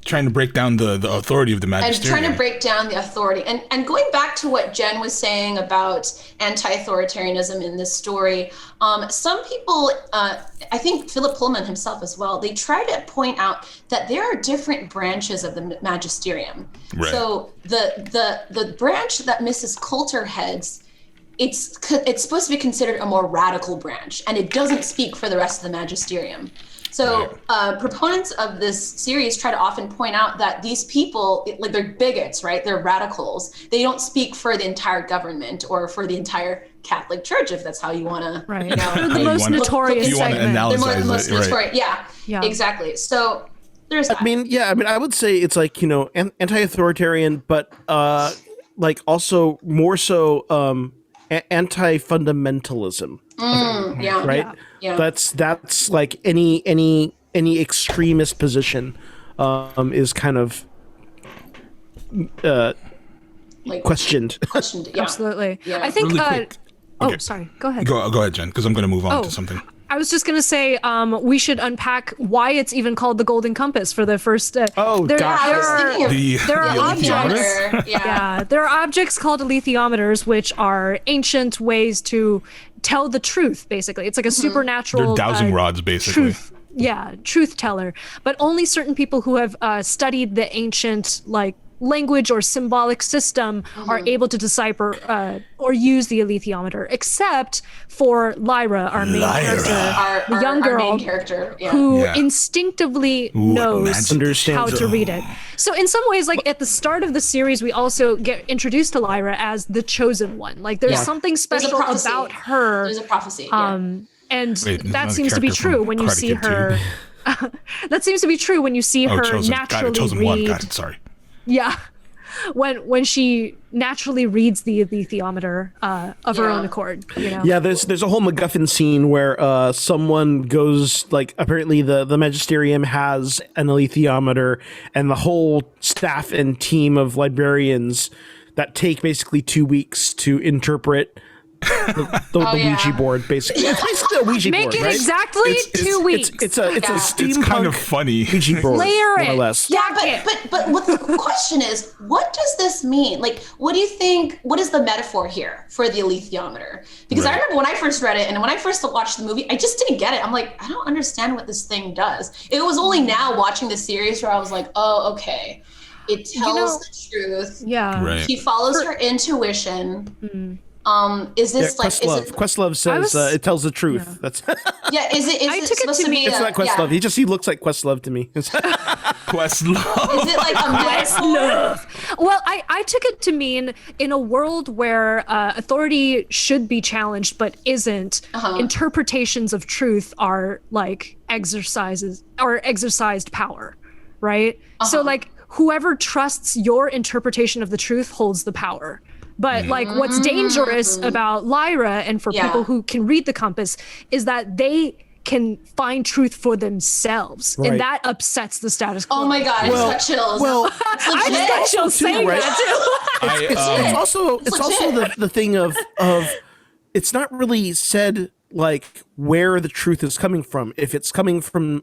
trying to break down the authority of the And magisterium. trying to break down the authority. And going back to what Jen was saying about anti-authoritarianism in this story, some people, I think Philip Pullman himself as well, they try to point out that there are different branches of the magisterium. Right. So the branch that Mrs. Coulter heads, it's supposed to be considered a more radical branch, and it doesn't speak for the rest of the magisterium. So proponents of this series try to often point out that these people, like, they're bigots, right? They're radicals. They don't speak for the entire government or for the entire Catholic Church, if that's how you want to, Right. you know, They're the How you most wanna- notorious if you wanna segment. analyze they're the most it, right. notorious. Yeah, exactly. So there's that. I mean, I would say it's like, anti-authoritarian, but like also more so anti-fundamentalism, yeah. right? Yeah. That's like any extremist position is kind of Like, questioned. questioned. Yeah. Absolutely. Yeah. I think. Really quick. Oh, Okay. sorry. Go ahead. Go ahead, Jen, because I'm going to move on Oh. to something. I was just gonna say we should unpack why it's even called the Golden Compass for the first. Oh, there, gosh. I there was are, thinking of there are the objects. alethiometer? Yeah. There are objects called alethiometers, which are ancient ways to tell the truth. Basically, it's like a supernatural. They're dowsing rods, basically. Truth teller. But only certain people who have studied the ancient language or symbolic system are able to decipher or use the alethiometer, except for Lyra, our main character, the young girl, our main character, who instinctively knows how to read it. So in some ways, like at the start of the series, we also get introduced to Lyra as the chosen one. Like there's something special about her. There's a prophecy. And that seems to be true when you see her. That seems to be true when you see her naturally read. Sorry. Yeah, when she naturally reads the alethiometer of her own accord. You know? Yeah, there's a whole MacGuffin scene where someone goes, like, apparently the Magisterium has an alethiometer, and the whole staff and team of librarians that take basically 2 weeks to interpret the Ouija board, basically. It's basically a Ouija board, Make it right? exactly 2 weeks. It's a steampunk It's kind of funny. Ouija board, Layer more it. or less. Yeah, but what the question is, what does this mean? Like, what do you think? What is the metaphor here for the alethiometer? Because I remember when I first read it and when I first watched the movie, I just didn't get it. I'm like, I don't understand what this thing does. It was only now watching the series where I was like, oh, okay. It tells the truth. Yeah. Right. She follows her intuition. Is this like Questlove says it tells the truth. Yeah. That's Is it supposed to be it's not Questlove. He looks like Questlove to me. Questlove. Is it like a metaphor? Well, I took it to mean in a world where authority should be challenged but isn't, interpretations of truth are like exercised power, right? So like whoever trusts your interpretation of the truth holds the power. But like what's dangerous about Lyra and for people who can read the compass is that they can find truth for themselves. Right. And that upsets the status quo. Oh my God, I just got chills. Well, I just got chills saying right? that too. It's also the thing of it's not really said like where the truth is coming from. If it's coming from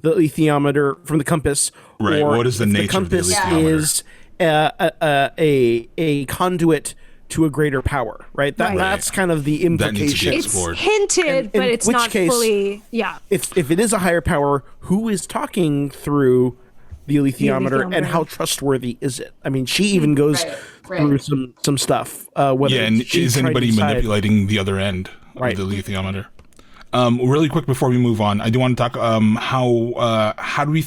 the alethiometer, from the compass, Right. or What is the if nature of the compass alethiometer? is a conduit to a greater power, right? That's kind of the That needs to be implication. explored. It's hinted, but in it's which not case, fully. If it is a higher power, who is talking through the alethiometer, and how trustworthy is it? I mean, she even goes through some stuff. Whether and she is tried to anybody decide- manipulating the other end of the alethiometer? Really quick before we move on, I do want to talk how do we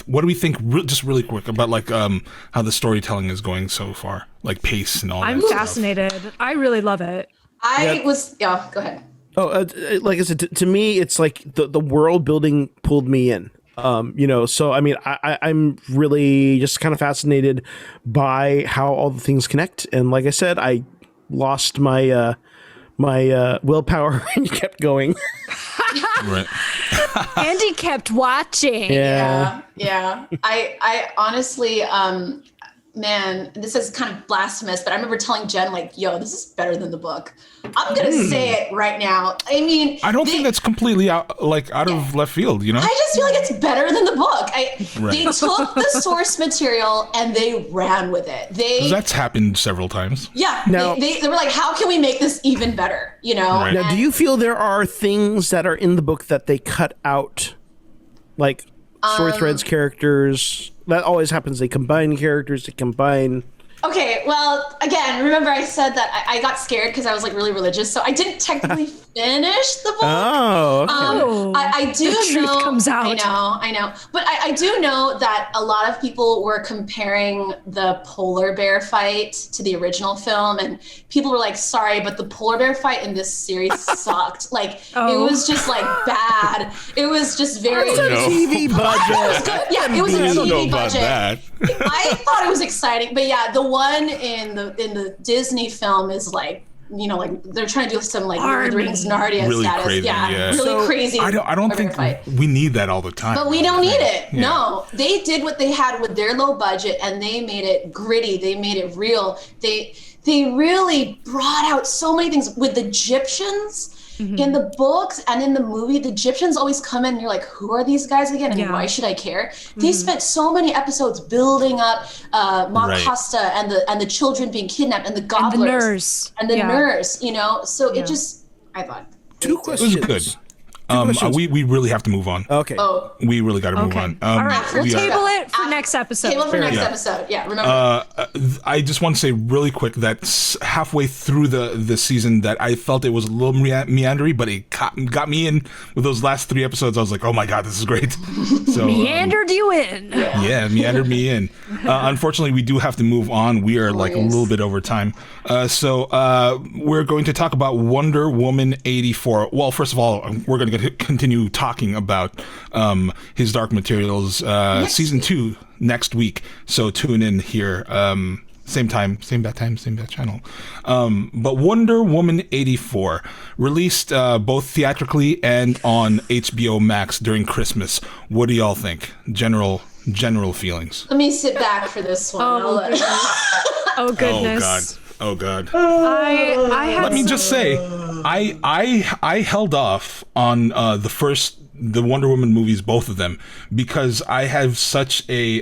what do we think just really quick about like how the storytelling is going so far, like pace and all that I'm stuff. fascinated. I really love it. Go ahead. Like I said, to me, it's like the world building pulled me in. So I mean, I'm really just kind of fascinated by how all the things connect. And like I said, I lost my willpower and kept going. Right. Andy kept watching. Yeah. I honestly, man, this is kind of blasphemous, but I remember telling Jen, like, yo, this is better than the book. I'm going to say it right now. I mean, I don't think that's completely out of left field, you know? I just feel like it's better than the book. They took the source material and they ran with it. That's happened several times. Yeah. Now- they were like, how can we make this even better? You know? Right. Now, do you feel there are things that are in the book that they cut out, like story threads, characters? That always happens. They combine characters. They combine. Okay, well, again, remember I said that I got scared because I was like really religious, so I didn't technically finish the book. Oh, okay. I do the truth know. comes out. I know. But I do know that a lot of people were comparing the polar bear fight to the original film, and people were like, "Sorry, but the polar bear fight in this series sucked. Like, it was just like bad. It was just very It's a TV budget. Yeah, it was a I don't know TV about budget. that. I thought it was exciting, but yeah, the one in the Disney film is like, like they're trying to do some like Lord of the Rings Narnia Really status. crazy, yeah. Really So, crazy. I don't think fight. we need that all the time. But we don't need it. Yeah. No, they did what they had with their low budget, and they made it gritty. They made it real. They really brought out so many things with the Egyptians. In the books and in the movie, the Egyptians always come in and you're like, who are these guys again? And why should I care? They spent so many episodes building up Mount Costa and the children being kidnapped and the gobblers. And the nurse. So it just, I thought. Two It was questions. good. We really have to move on. Okay. Oh, We really got to move Okay. on. All right. We'll we are- table it for next episode. table for next Yeah. episode. Yeah, remember. I just want to say really quick that halfway through the season that I felt it was a little meandery, but it got me in with those last 3 episodes. I was like, oh my God, this is great. So Meandered you in. yeah, meandered me in. Unfortunately, we do have to move on. We are like a little bit over time. So we're going to talk about Wonder Woman 84. Well, first of all, we're going to continue talking about his Dark Materials season 2 next week. So tune in here. Same time, same bad time, same bad channel. But Wonder Woman 84 released both theatrically and on HBO Max during Christmas. What do y'all think? General feelings. Let me sit back for this one. Oh, I'll let- goodness. Oh God. I had Let me just say, I held off on the Wonder Woman movies, both of them, because I have such a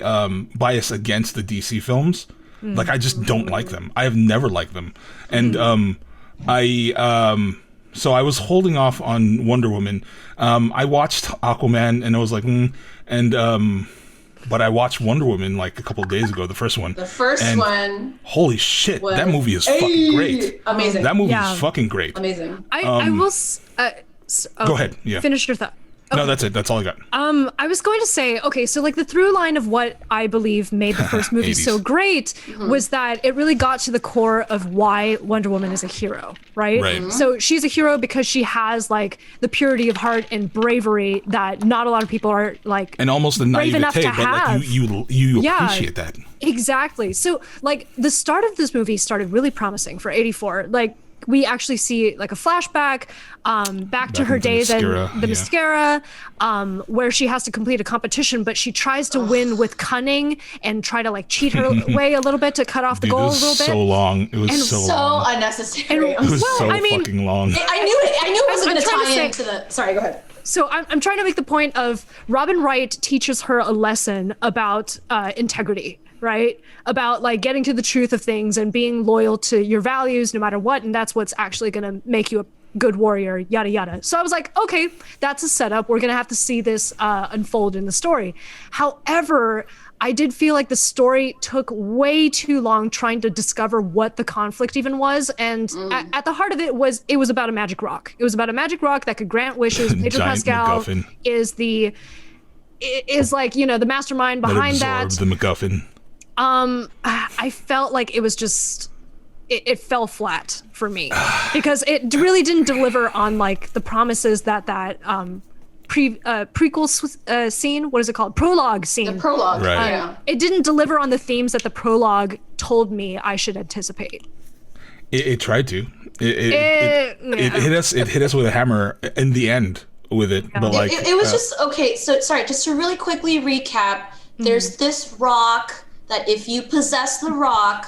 bias against the DC films. Like, I just don't like them. I have never liked them. And so I was holding off on Wonder Woman. I watched Aquaman and I was like, but I watched Wonder Woman like a couple of days ago, the first one. The first And one. Holy shit, was- that movie is fucking great. Amazing. That movie Yeah. is fucking great. Amazing. I will. Go ahead. Yeah. Finish your thought. No, that's it. That's all I got. I was going to say, okay, so like the through line of what I believe made the first movie 80s. so great was that it really got to the core of why Wonder Woman is a hero, right? Right. Mhm. So she's a hero because she has like the purity of heart and bravery that not a lot of people are like. And almost the brave enough naivete, to but like have. you Yeah. appreciate that. Exactly. So like the start of this movie started really promising for 84. Like we actually see like a flashback back to her into days Mascara, and the yeah. mascara where she has to complete a competition, but she tries to win with cunning and try to like cheat her way a little bit to cut off the Dude, goal it a was little bit. so long. It was And so So long. unnecessary. And- I'm It was Well, so I mean- fucking long. I knew it. I knew it wasn't I'm going to trying to tie say- into the. Sorry, go ahead. So I'm trying to make the point of Robin Wright teaches her a lesson about integrity, right? About like getting to the truth of things and being loyal to your values no matter what. And that's what's actually going to make you a good warrior, yada, yada. So I was like, okay, that's a setup. We're going to have to see this unfold in the story. However, I did feel like the story took way too long trying to discover what the conflict even was. And at the heart of it was about a magic rock. It was about a magic rock that could grant wishes. Pedro Giant Pascal MacGuffin. is like, you know, the mastermind That behind that. absorbed the MacGuffin. I felt like it was just it fell flat for me because it really didn't deliver on like the promises that prequel scene, what is it called, prologue scene. The prologue. Right. Yeah. It didn't deliver on the themes that the prologue told me I should anticipate. It tried to. It Yeah. hit us. It hit us with a hammer in the end with it. But like It was just okay. So sorry, just to really quickly recap. There's this rock that if you possess the rock,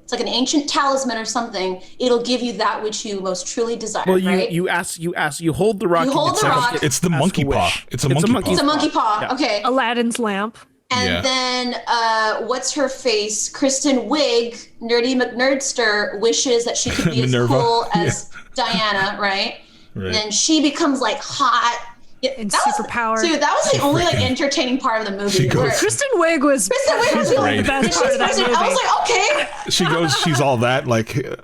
it's like an ancient talisman or something. It'll give you that which you most truly desire. Well, right? you hold the rock. You hold it's the like a- rock. it's the ask monkey a wish. paw. It's a monkey paw. It's a monkey paw. Yeah. Okay. Aladdin's lamp. And Yeah. then, what's her face? Kristen Wiig, Nerdy McNerdster, wishes that she could be as Minerva. cool as Diana, right? Right. And then she becomes like hot. Yeah, And that was- superpower. Dude, that was the only like entertaining part of the movie. She goes- where- Kristen Wiig was Kristen Wiig was great. the best part of that movie. I was like, okay. She goes. She's all that like Yeah.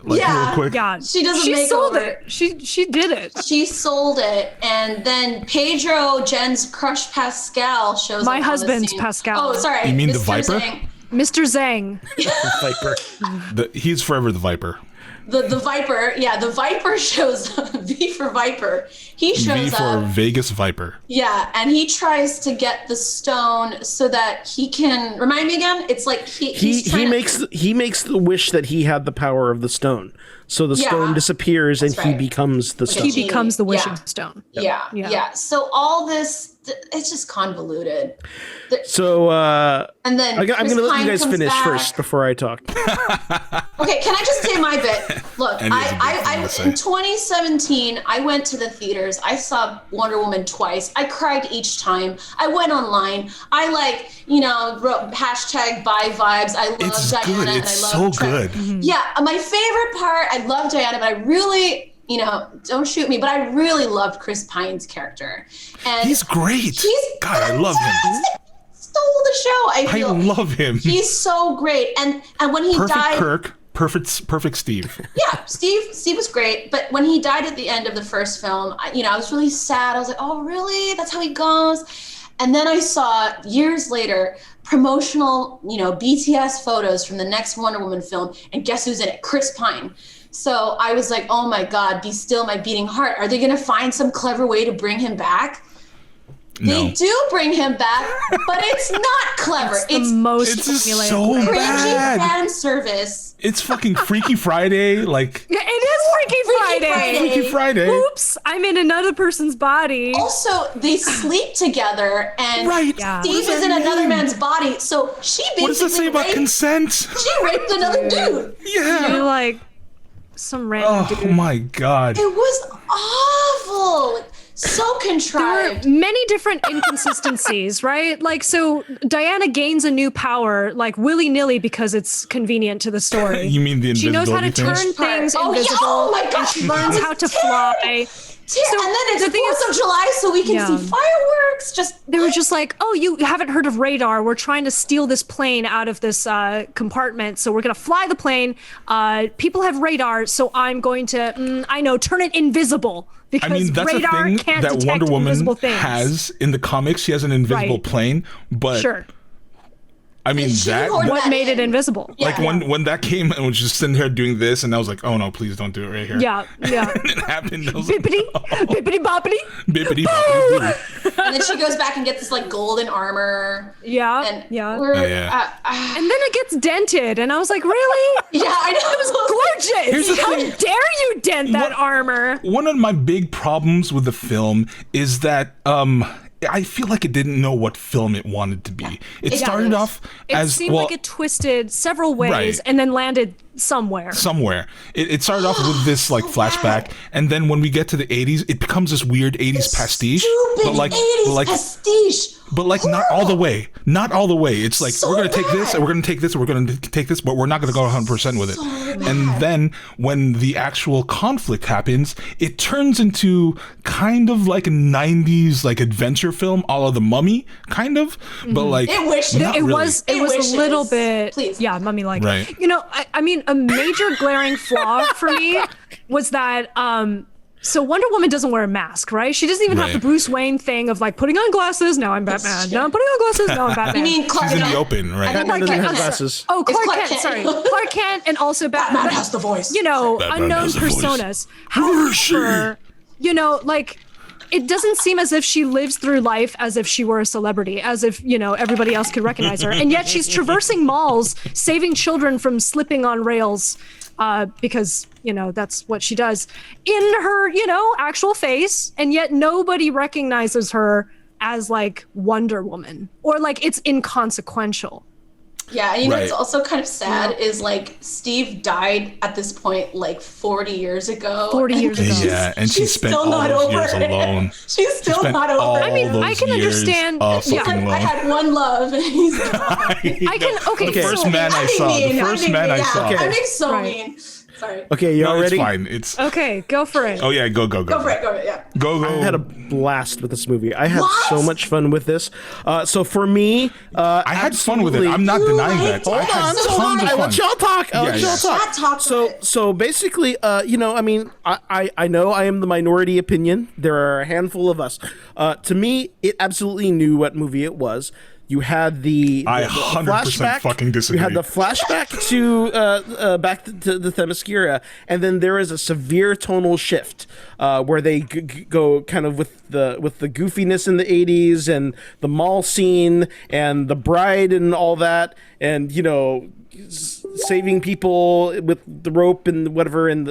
real quick. God, She doesn't she make sold over. it. She did it. She sold it, and then Pedro, Jen's crush Pascal, shows My up on the husband's scene. Pascal. Oh, sorry. You mean the Mr. Viper? Zhang. Mr. Zhang. Viper. He's forever the Viper. The Viper, yeah, the Viper shows up. V for Viper. He V shows for up. Vegas Viper. Yeah, and he tries to get the stone so that he can remind me again. It's like he's trying to- He makes the wish that he had the power of the stone. So the Yeah. stone disappears and That's he right. becomes the stone. He becomes the wishing Yeah. stone. Yeah, Yeah. yeah. So all this, it's just convoluted. So And then I'm Chris going to let Pine you guys comes finish back. first before I talk. Okay, can I just say my bit? Look, And he has a big thing to say. in 2017, I went to the theaters. I saw Wonder Woman twice. I cried each time. I went online. I wrote hashtag buy vibes. I love It's Diana good. and It's I so love Trevor. good. Yeah, my favorite part, I love Diana, but I really don't shoot me, but I really loved Chris Pine's character. And He's great. God, I love him. Stole the show. I love him. He's so great. And when he Perfect died, Kirk, perfect Steve. yeah, Steve was great. But when he died at the end of the first film, I was really sad. I was like, oh, really? That's how he goes. And then I saw years later promotional, BTS photos from the next Wonder Woman film, and guess who's in it? Chris Pine. So I was like, oh my God, be still my beating heart. Are they going to find some clever way to bring him back? No. They do bring him back, but it's not clever. It's the most It's just formulaic so way. cringy bad. fan service. It's fucking Freaky Friday. Like, Yeah, it is Freaky Friday. Freaky Friday. Oops, I'm in another person's body. Also, they sleep together, and Right. Yeah. Steve is in another man's body. So she basically What does that say about raped, consent? she raped another dude. Yeah. You're like some random Oh dude. my God. It was awful. So There were contrived. many different inconsistencies, right? Like, so Diana gains a new power, like willy-nilly, because it's convenient to the story. You mean the She knows how to invisibility turn thing? things Oh, yeah. invisible, Oh my and gosh. she learns how to fly. And So then it's the thing 4th is- of July, so we can Yeah. see fireworks. Just They were just like, oh, you haven't heard of radar. We're trying to steal this plane out of this compartment. So we're going to fly the plane. People have radar. So I'm going to, turn it invisible. I Because mean, that's a radar thing can't that detect Wonder Woman invisible things. has in the comics. She has an invisible Right. plane, but Sure. I mean She that. recorded What that made it in. invisible? Yeah. Like when that came and was just sitting here doing this, and I was like, "Oh no, please don't do it right here." Yeah, yeah. And it happened. I was like, Bippity, bippity boppity. bippity boppity boo. and then she goes back and gets this like golden armor. Yeah, And yeah. we're, Yeah. And then it gets dented, and I was like, really? yeah, I know. It was Gorgeous! Here's the How thing. dare you dent that What- armor? One of my big problems with the film is that I feel like it didn't know what film it wanted to be. It started didn't. off It as seemed like it twisted several ways Right. and then landed somewhere. somewhere. It started off with this like flashback, and then when we get to the 80s, it becomes this weird 80s pastiche. Stupid But like, 80s but like, pastiche. but like not all the way. Not all the way. It's like So we're gonna take this, bad. and we're gonna take this, and we're gonna take this, but we're not gonna go 100% with it. And then when the actual conflict happens, it turns into kind of like a 90s like adventure film, all of The Mummy, kind of. But like, It wishes. not It really. was It a wishes. little bit, Please. yeah, mummy like. Right. I mean, a major glaring flaw for me was that so Wonder Woman doesn't wear a mask, right? She doesn't even have Right. the Bruce Wayne thing of like putting on glasses. Now I'm Batman. Now I'm putting on glasses. Now I'm Batman. You mean Clark She's in Kent? the open, right? And Batman doesn't Clark have Kent. glasses. Oh, It's Clark Clark Kent. Kent. Sorry, Clark Kent, and also Batman has the voice. Batman unknown has the voice. personas. Who is she? However, like it doesn't seem as if she lives through life as if she were a celebrity, as if everybody else could recognize her, and yet she's traversing malls, saving children from slipping on rails, because that's what she does in her actual face, and yet nobody recognizes her as like Wonder Woman, or like it's inconsequential. Yeah, and what's Right. also kind of sad is like Steve died at this point like 40 years ago. 40 years ago. Yeah, and she She's spent still all not those over years it. alone. She's still Spent not over all it. I mean, I those can years understand- of yeah. fucking I love. had one love and he's gone. I can okay. The first so, man I saw. The first man I saw. I'm being so Right. mean. Sorry. Okay, y'all No, it's ready? fine. It's okay, go for it. oh yeah, go. Go for it. Yeah. Go. I had a blast with this movie. I had What? so much fun with this. So for me, I had fun with it. I'm not denying that. Hold I had on, tons hold of on. I fun. let y'all talk. I let Yeah, y'all yeah. talk. Chat talk So to it. so basically, I mean, I know I am the minority opinion. There are a handful of us. To me, it absolutely knew what movie it was. You had the I the 100% flashback. fucking disagree. You had the flashback to back to the Themyscira, and then there is a severe tonal shift where they go kind of with the goofiness in the 80s and the mall scene and the bride and all that, and saving people with the rope and whatever, and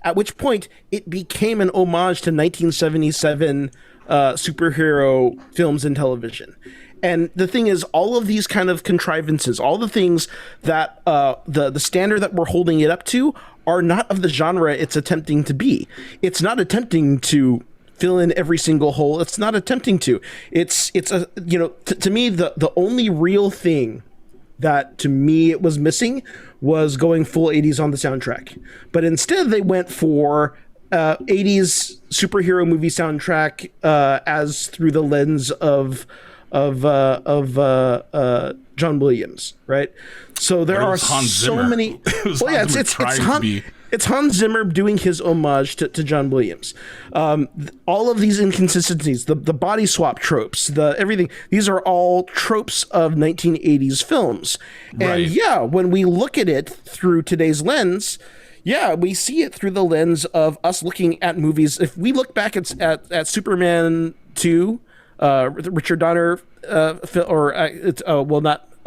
at which point it became an homage to 1977 superhero films and television. And the thing is, all of these kind of contrivances, all the things that the standard that we're holding it up to are not of the genre it's attempting to be. It's not attempting to fill in every single hole. It's not attempting to. It's a to me the only real thing that to me it was missing was going full 80s on the soundtrack. But instead they went for 80s superhero movie soundtrack as through the lens of John Williams, right? So there are so many. Well, yeah, it's Hans Zimmer doing his homage to John Williams. All of these inconsistencies, the body swap tropes, the everything. These are all tropes of 1980s films. Right. And yeah, when we look at it through today's lens. Yeah, we see it through the lens of us looking at movies. If we look back at Superman 2, Richard Donner, I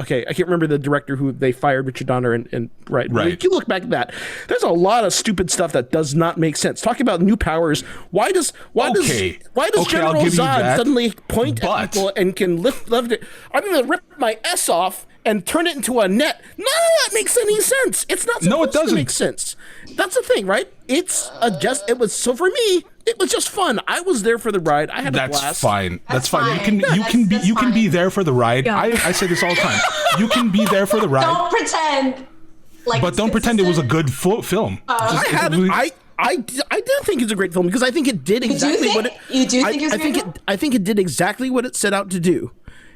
can't remember the director who they fired, Richard Donner, and right. If you look back at that, there's a lot of stupid stuff that does not make sense. Talking about new powers, why does General Zod suddenly point at people and can lift it? I'm going to rip my S off and turn it into a net. None of that makes any sense. It's not supposed to make sense. That's the thing, right? For me, it was just fun. I was there for the ride. I had a blast. That's fine. That's fine. You can be there for the ride. Yeah. I say this all the time. You can be there for the ride. Don't pretend. Don't pretend it was a good film. I do think it's a great film because I think it did exactly what it. You do think it's a great film? I think it did exactly what it set out to do.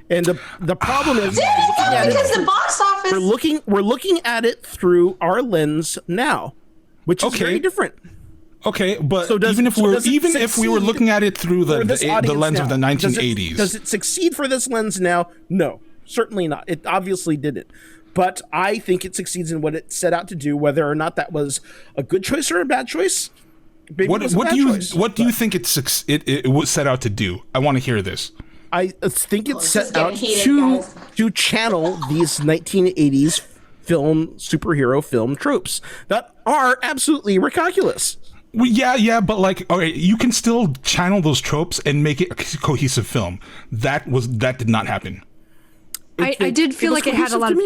And the problem is because the box office. We're looking at it through our lens now, which is very different. Okay, but even if we were looking at it through the lens of the 1980s, does it succeed for this lens now? No, certainly not. It obviously didn't. But I think it succeeds in what it set out to do, whether or not that was a good choice or a bad choice. What do you think it was set out to do? I want to hear this. I think it's set out to channel these 1980s superhero film tropes that are absolutely ridiculous. Well, yeah, but you can still channel those tropes and make it a cohesive film. That did not happen. I did feel like it had a lot of.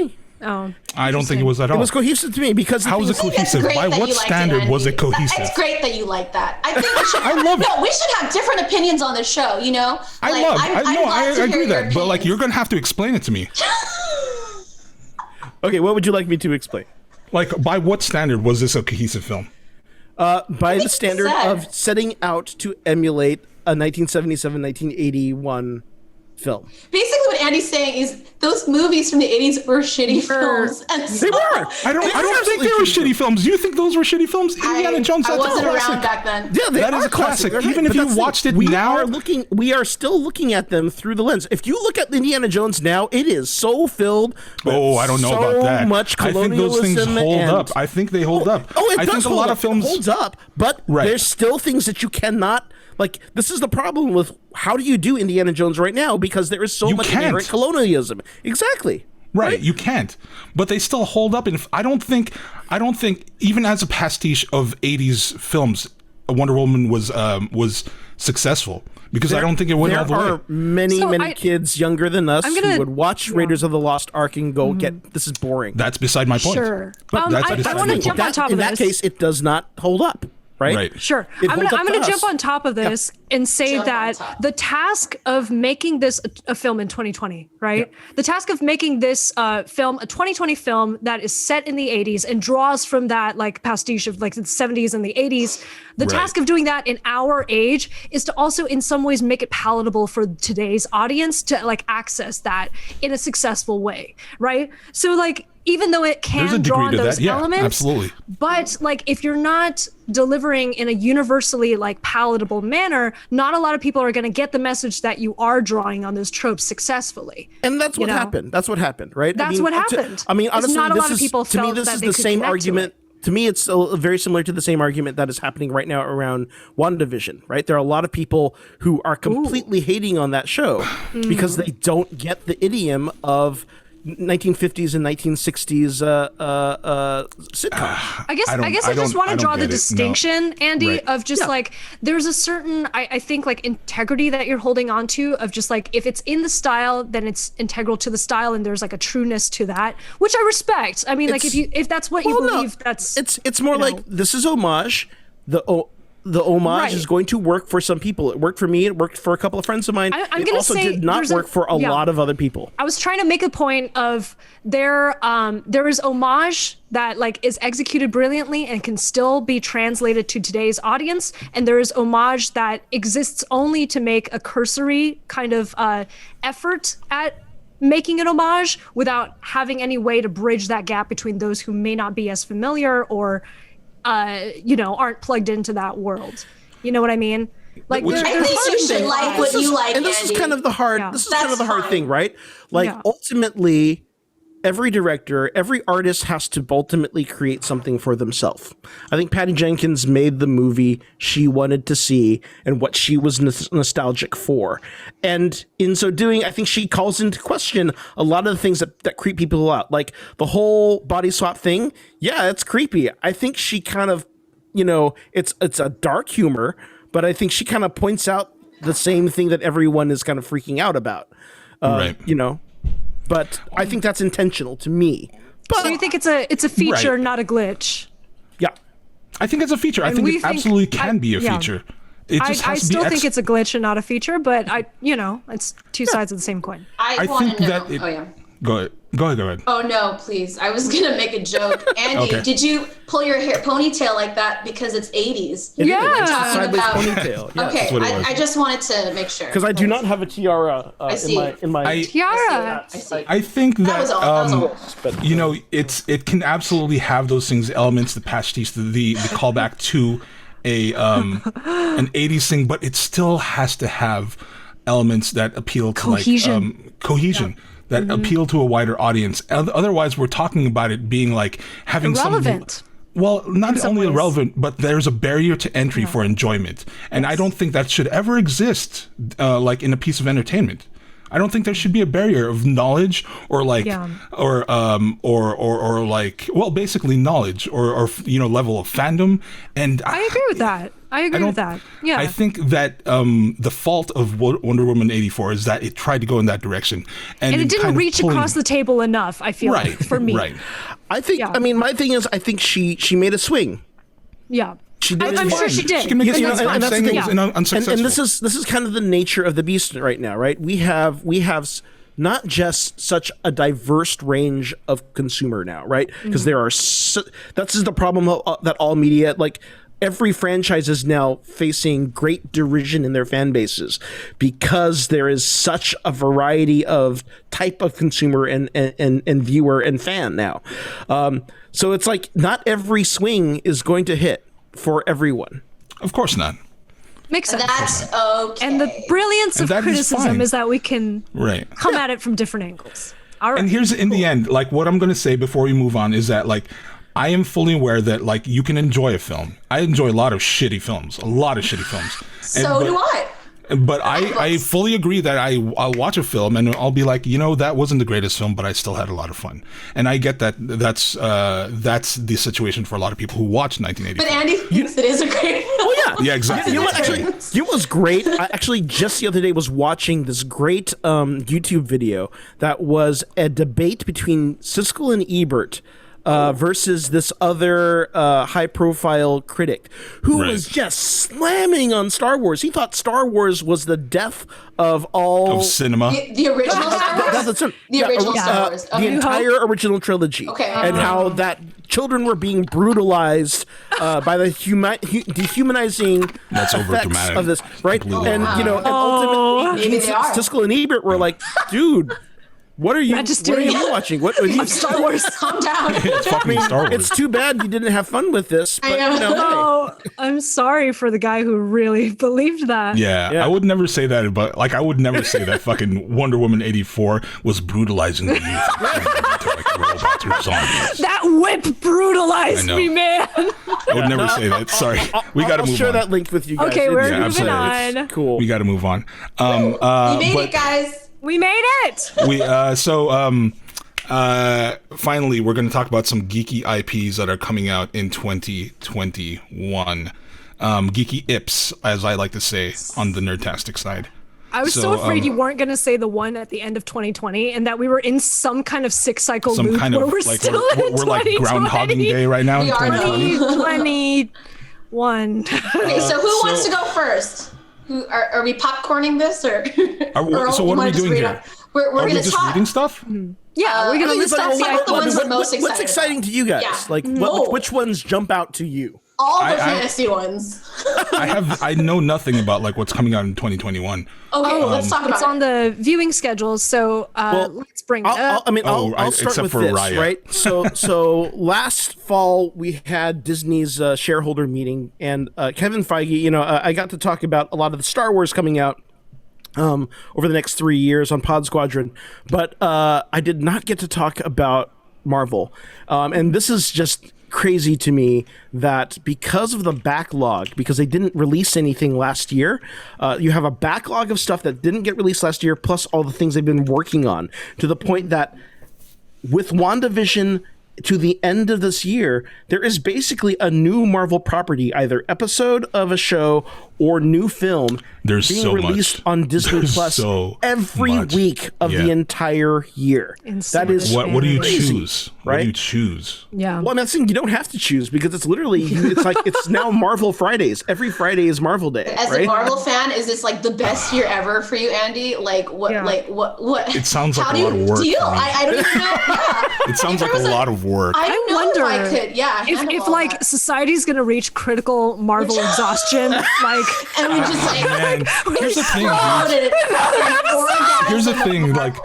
Oh, I don't think it was at all. It was cohesive to me because how was it cohesive? By what standard was it cohesive? It's great that you like that. I think we should. We should have different opinions on the show. You know, I agree with that. But you're gonna have to explain it to me. Okay, what would you like me to explain? By what standard was this a cohesive film? By the standard of setting out to emulate a 1977, 1981 film. Basically, what Andy's saying is those movies from the 80s were shitty films. And they were. I don't think they were shitty films. Do you think those were shitty films? Indiana Jones. I wasn't around back then. Yeah, that is a classic. Even if you watched it now, we are still looking at them through the lens. If you look at Indiana Jones now, it is so filled. I don't know about that. So much colonialism. I think those things hold up. I think they hold up. I think a lot of films holds up, but there's still things that you cannot. This is the problem with how do you do Indiana Jones right now because there is so much inherent colonialism. Exactly. Right, you can't. But they still hold up. And I don't think even as a pastiche of 80s films, Wonder Woman was successful because I don't think it went all the way. There are many kids younger than us who would watch Raiders of the Lost Ark and go, this is boring. That's beside my point. Sure. I want to jump on top of this. In that case, it does not hold up. Right? Sure. I'm going to jump on top of this and say that the task of making this a film in 2020, right? Yeah. The task of making this film a 2020 film that is set in the 80s and draws from that pastiche of the 70s and the 80s. The task of doing that in our age is to also in some ways make it palatable for today's audience to access that in a successful way, right? So even though it can draw on those elements, absolutely. But if you're not delivering in a universally palatable manner, not a lot of people are going to get the message that you are drawing on those tropes successfully. And that's what happened. That's what happened, right? That's what happened. Honestly, not a lot of people felt to me, this that is they the could same connect argument. To me, it's very similar to the same argument that is happening right now around WandaVision, right? There are a lot of people who are completely hating on that show because they don't get the idiom of 1950s and 1960s sitcom. I guess I just want to draw the distinction, Andy, of just there's a certain I think integrity that you're holding on to of just if it's in the style, then it's integral to the style, and there's a trueness to that, which I respect. I mean, if that's what you believe, that's it's more this is homage. the homage Right. is going to work for some people. It worked for me. It worked for a couple of friends of mine. I'm it gonna also say did not there's work for a yeah. lot of other people. I was trying to make a point of there is homage that like is executed brilliantly and can still be translated to today's audience, and there is homage that exists only to make a cursory kind of effort at making an homage without having any way to bridge that gap between those who may not be as familiar or aren't plugged into that world. You know what I mean? Like Which- there- I there's think hard you should things. like what you like, And this Andy. is kind of the hard. Yeah. This is kind of That's the hard fine. thing, right? Like Yeah. ultimately, every director, every artist has to ultimately create something for themselves. I think Patty Jenkins made the movie she wanted to see and what she was nostalgic for. And in so doing, I think she calls into question a lot of the things that creep people out. Like the whole body swap thing. Yeah, it's creepy. I think she kind of, it's a dark humor, but I think she kind of points out the same thing that everyone is kind of freaking out about. Right. But I think that's intentional to me. But So you think it's a feature, Right. not a glitch? yeah, I think it's a feature. I And think we it think- absolutely can be a yeah. feature. It just I has to be still think it's a glitch and not a feature, but it's two sides of the same coin. I I want think to know. that it- Oh yeah. Go ahead. Oh no, please! I was gonna make a joke. Andy, Okay. did you pull your hair ponytail like that because it's 80s? It is. Yeah. It's a sideways About- ponytail. Yeah. Okay, what it was. I just wanted to make sure. Because I do not have a tiara see. in my. Tiara. I see. I think That was all. That was all. but it can absolutely have those things, elements, the pastiche, the callback to an 80s thing, but it still has to have elements that appeal to Cohesion. cohesion. That appeal to a wider audience. Otherwise, we're talking about it being like having Irrelevant. Well, not some only ways. irrelevant, but there's a barrier to entry for enjoyment, and I don't think that should ever exist, like in a piece of entertainment. I don't think there should be a barrier of knowledge or like, Yeah. or like, well, basically knowledge or level of fandom. And I agree with that. I agree with that. Yeah. I think that the fault of Wonder Woman 84 is that it tried to go in that direction, and and it didn't kind of reach pulling- across the table enough, I feel right like, for me. Right. I think. Yeah. I mean, my thing is, I think she made a swing. Yeah. She did. I'm It's sure fine. she did. She can make And it, that's I'm fine. saying it was Yeah. unsuccessful. And this is kind of the nature of the beast right now, right? We have not just such a diverse range of consumer now, right? Because there are that's just the problem that all media, like every franchise, is now facing great derision in their fan bases because there is such a variety of type of consumer and viewer and fan now. So it's like not every swing is going to hit for everyone. Of course not. Makes sense. That's okay. And the brilliance And of that is criticism fine. is that we can Right. come at it from different angles. All right. And here's in the end, like what I'm going to say before we move on is that like I am fully aware that like you can enjoy a film. I enjoy a lot of shitty films, so do I. But I fully agree that I'll watch a film and I'll be like, that wasn't the greatest film, but I still had a lot of fun. And I get that that's the situation for a lot of people who watch 1984. But Andy thinks it is a great. Oh yeah, Yeah, exactly. You know what? Actually, it was great. I actually just the other day was watching this great YouTube video that was a debate between Siskel and Ebert versus this other high-profile critic who Right. was just slamming on Star Wars. He thought Star Wars was the death of all. Of cinema. The original Star Wars? That's it. The original Star Wars. The Okay. entire original trilogy. Okay. And how that children were being brutalized by the dehumanizing That's effects overdramatic. of this, right? Completely And overdramatic. and ultimately, Maybe they are. Siskel and Ebert were like, dude, what are you watching? What are you? Star Wars. Calm down. It's fucking Star Wars. It's too bad you didn't have fun with this, but I know. Oh, I'm sorry for the guy who really believed that. Yeah, I would never say that, but like I would never say that fucking Wonder Woman 84 was brutalizing the youth to like robots or zombies. That whip brutalized I know. me, man. I would never say that. Sorry, we got to I'll move share on. that link with you guys. Okay, we're Yeah, moving absolutely. on. Cool. We got to move on. We made but it, guys. We made it. Finally, we're going to talk about some geeky IPs that are coming out in 2021. Geeky IPs, as I like to say on the Nerdtastic side. I was so afraid you weren't going to say the one at the end of 2020 and that we were in some kind of 6-cycle loop where we're like still in we're like Groundhogging Day right now. in We are now. 2020. 2020. one. Okay, so who wants to go first? Who are we popcorning this or? So what are we doing here? We're Are we going to just talk. reading stuff? Yeah, we're gonna list off the ones we're most excited What's exciting to you guys? Yeah. Like, which ones jump out to you? All the fantasy ones. I know nothing about like what's coming out in 2021. Okay, let's talk about It's on the viewing schedule, so let's bring it up. I'll start except with for this, Raya. right? So last fall we had Disney's shareholder meeting, and Kevin Feige, I got to talk about a lot of the Star Wars coming out over the next 3 years on Pod Squadron, but I did not get to talk about Marvel, and this is just crazy to me that because of the backlog, because they didn't release anything last year, you have a backlog of stuff that didn't get released last year, plus all the things they've been working on, to the point that with WandaVision to the end of this year, there is basically a new Marvel property, either episode of a show or new film being so released much. on Disney There's Plus so every much. week of the entire year. Insane. That is What do you crazy, choose? What right? do you choose? Yeah. Well, I'm not saying you don't have to choose, because it's literally, it's like, it's now Marvel Fridays. Every Friday is Marvel Day, As right? a Marvel fan, is this like the best year ever for you, Andy? Like what? Yeah. Like what? It sounds like how a do lot you of work deal? for me. I don't even know. Yeah. It sounds like a lot of work. I don't know wonder if I could. Yeah. handle if all like that. society's gonna reach critical Marvel exhaustion, like and we just like Man, here's the thing, dude. exploded. Here's the thing, like,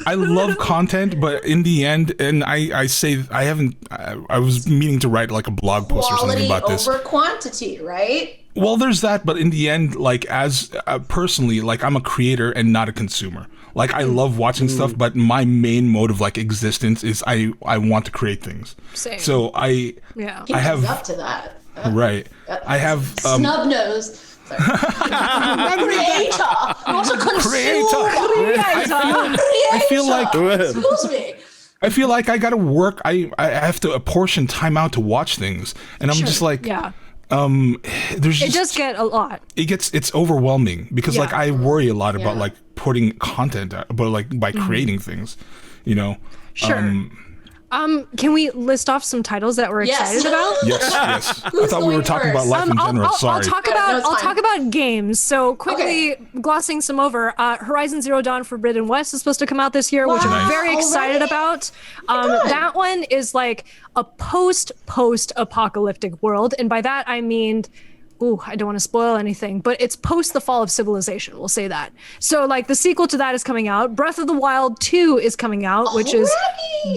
I love content, but in the end, and I say I haven't. I was meaning to write like a blog post or something Quality about this. over quantity, right? Well, there's that, but in the end, like, as personally, like, I'm a creator and not a consumer. Like, I love watching stuff, but my main mode of like existence is I want to create things. Same. So I have up to that. right. I have Snub nose. Sorry. Creator, not a consumer. I feel like Excuse me. I feel like I gotta work. I have to apportion time out to watch things, and I'm just like, yeah, there's it does get a lot. it's overwhelming because like Yeah. I worry a lot about Yeah. like putting content out, but like by creating things, you know. Sure. Can we list off some titles that we're Yes. excited about? Yes. I thought we were going talking about first? life in general. I'll Sorry. talk No, about it's I'll fine. talk about games. So quickly glossing some over. Horizon Zero Dawn Forbidden West is supposed to come out this year, which Wow. I'm very Nice. excited about. That one is like a post-apocalyptic world, and by that I mean, I don't want to spoil anything, but it's post the fall of civilization. We'll say that. So like the sequel to that is coming out. Breath of the Wild 2 is coming out, which is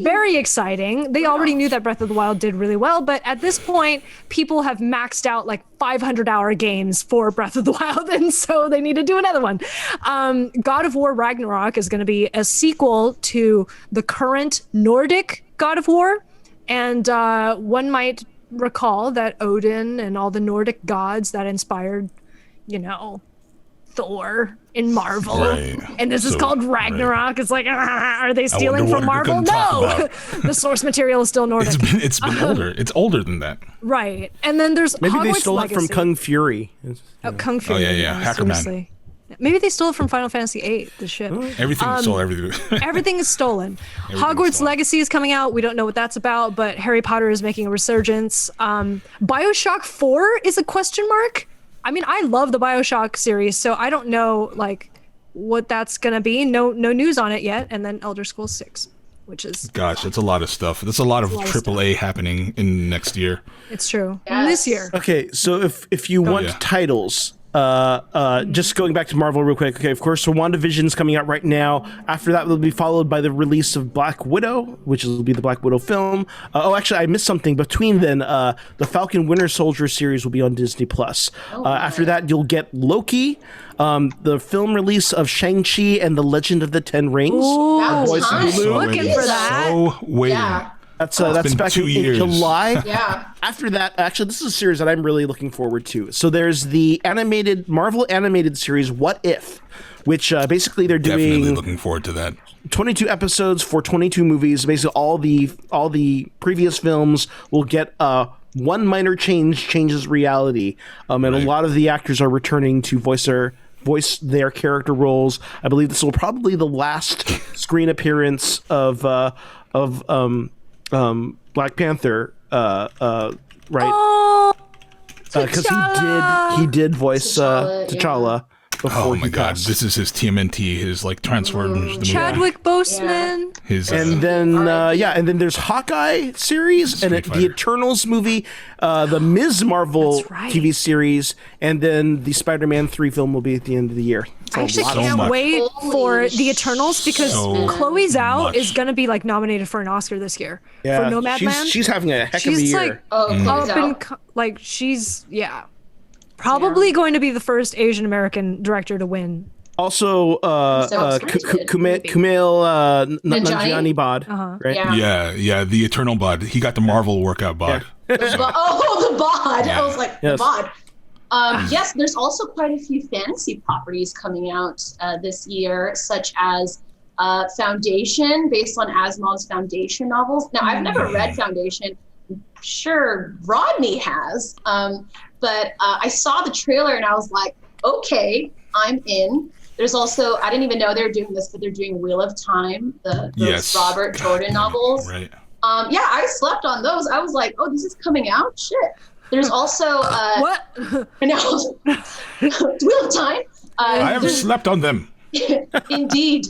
very exciting. They already knew that Breath of the Wild did really well, but at this point, people have maxed out like 500-hour games for Breath of the Wild, and so they need to do another one. God of War Ragnarok is going to be a sequel to the current Nordic God of War, and one might recall that Odin and all the Nordic gods that inspired, Thor in Marvel. Right. And this is So, called Ragnarok. It's like, are they stealing wonder from what we Marvel? couldn't talk No. about. The source material is still Nordic. It's been older. It's older than that. Right. And then there's Maybe Hogwarts they stole it from Legacy. Kung Fury. Kung Fury. yeah. Hacker Man. seriously. Maybe they stole it from Final Fantasy VIII, the ship. Everything is sold. Everything. Everything is stolen. Everything's Hogwarts stolen. Legacy is coming out. We don't know what that's about, but Harry Potter is making a resurgence. BioShock 4 is a question mark. I mean, I love the BioShock series, so I don't know like what that's gonna be. No news on it yet. And then Elder Scrolls 6, which is Gosh, that's a lot of stuff. That's a lot of AAA happening in next year. it's true. Yes. This year. Okay, so if you want yeah. titles, just going back to Marvel real quick. Okay, of course, so WandaVision's coming out right now. After that, will be followed by the release of Black Widow, which will be the Black Widow film. Actually, I missed something. Between then, the Falcon Winter Soldier series will be on Disney Plus. After that, you'll get Loki, the film release of Shang-Chi and the Legend of the Ten Rings. About Voice of time. Hulu. Looking for that. So waiting. Yeah. That's been back 2 in years. July. Yeah. After that, actually, this is a series that I'm really looking forward to. So there's the Marvel animated series What If, which basically they're Definitely doing looking forward to that. 22 episodes for 22 movies. Basically, all the previous films will get one minor changes reality, and a lot of the actors are returning to voice their character roles. I believe this will probably the last screen appearance of Black Panther, right? Oh, because T'Challa! he did voice T'Challa, T'Challa before Oh my he God, passed. this is his TMNT, his like Transformers the movie. Chadwick Boseman. His And then and then there's Hawkeye series and Street the Fighter. Eternals movie, the Ms. Marvel That's right. TV series, and then the Spider-Man 3 film will be at the end of the year. I actually So can't much. wait for Holy the Eternals because So Chloe Zhao much. is gonna be like nominated for an Oscar this year for Nomadland. she's having a heck of a She's year. like Oh, Chloe up and Zhao. like she's probably going to be the first Asian American director to win. Also, So excited. Kumail Nanjiani? Nanjiani Bod, right? Yeah. yeah, the Eternal Bud. He got the Marvel workout bod. The bod. I was like, Yes. the bod. Yes, there's also quite a few fantasy properties coming out this year, such as Foundation, based on Asimov's Foundation novels. Now, I've never read Foundation. I'm sure Rodney has, but I saw the trailer and I was like, okay, I'm in. There's also, I didn't even know they were doing this, but they're doing Wheel of Time, those Yes. Robert Jordan novels. Right. Yeah, I slept on those. I was like, oh, this is coming out? Shit. There's also, What? I know, Wheel of Time. I have slept on them. Indeed.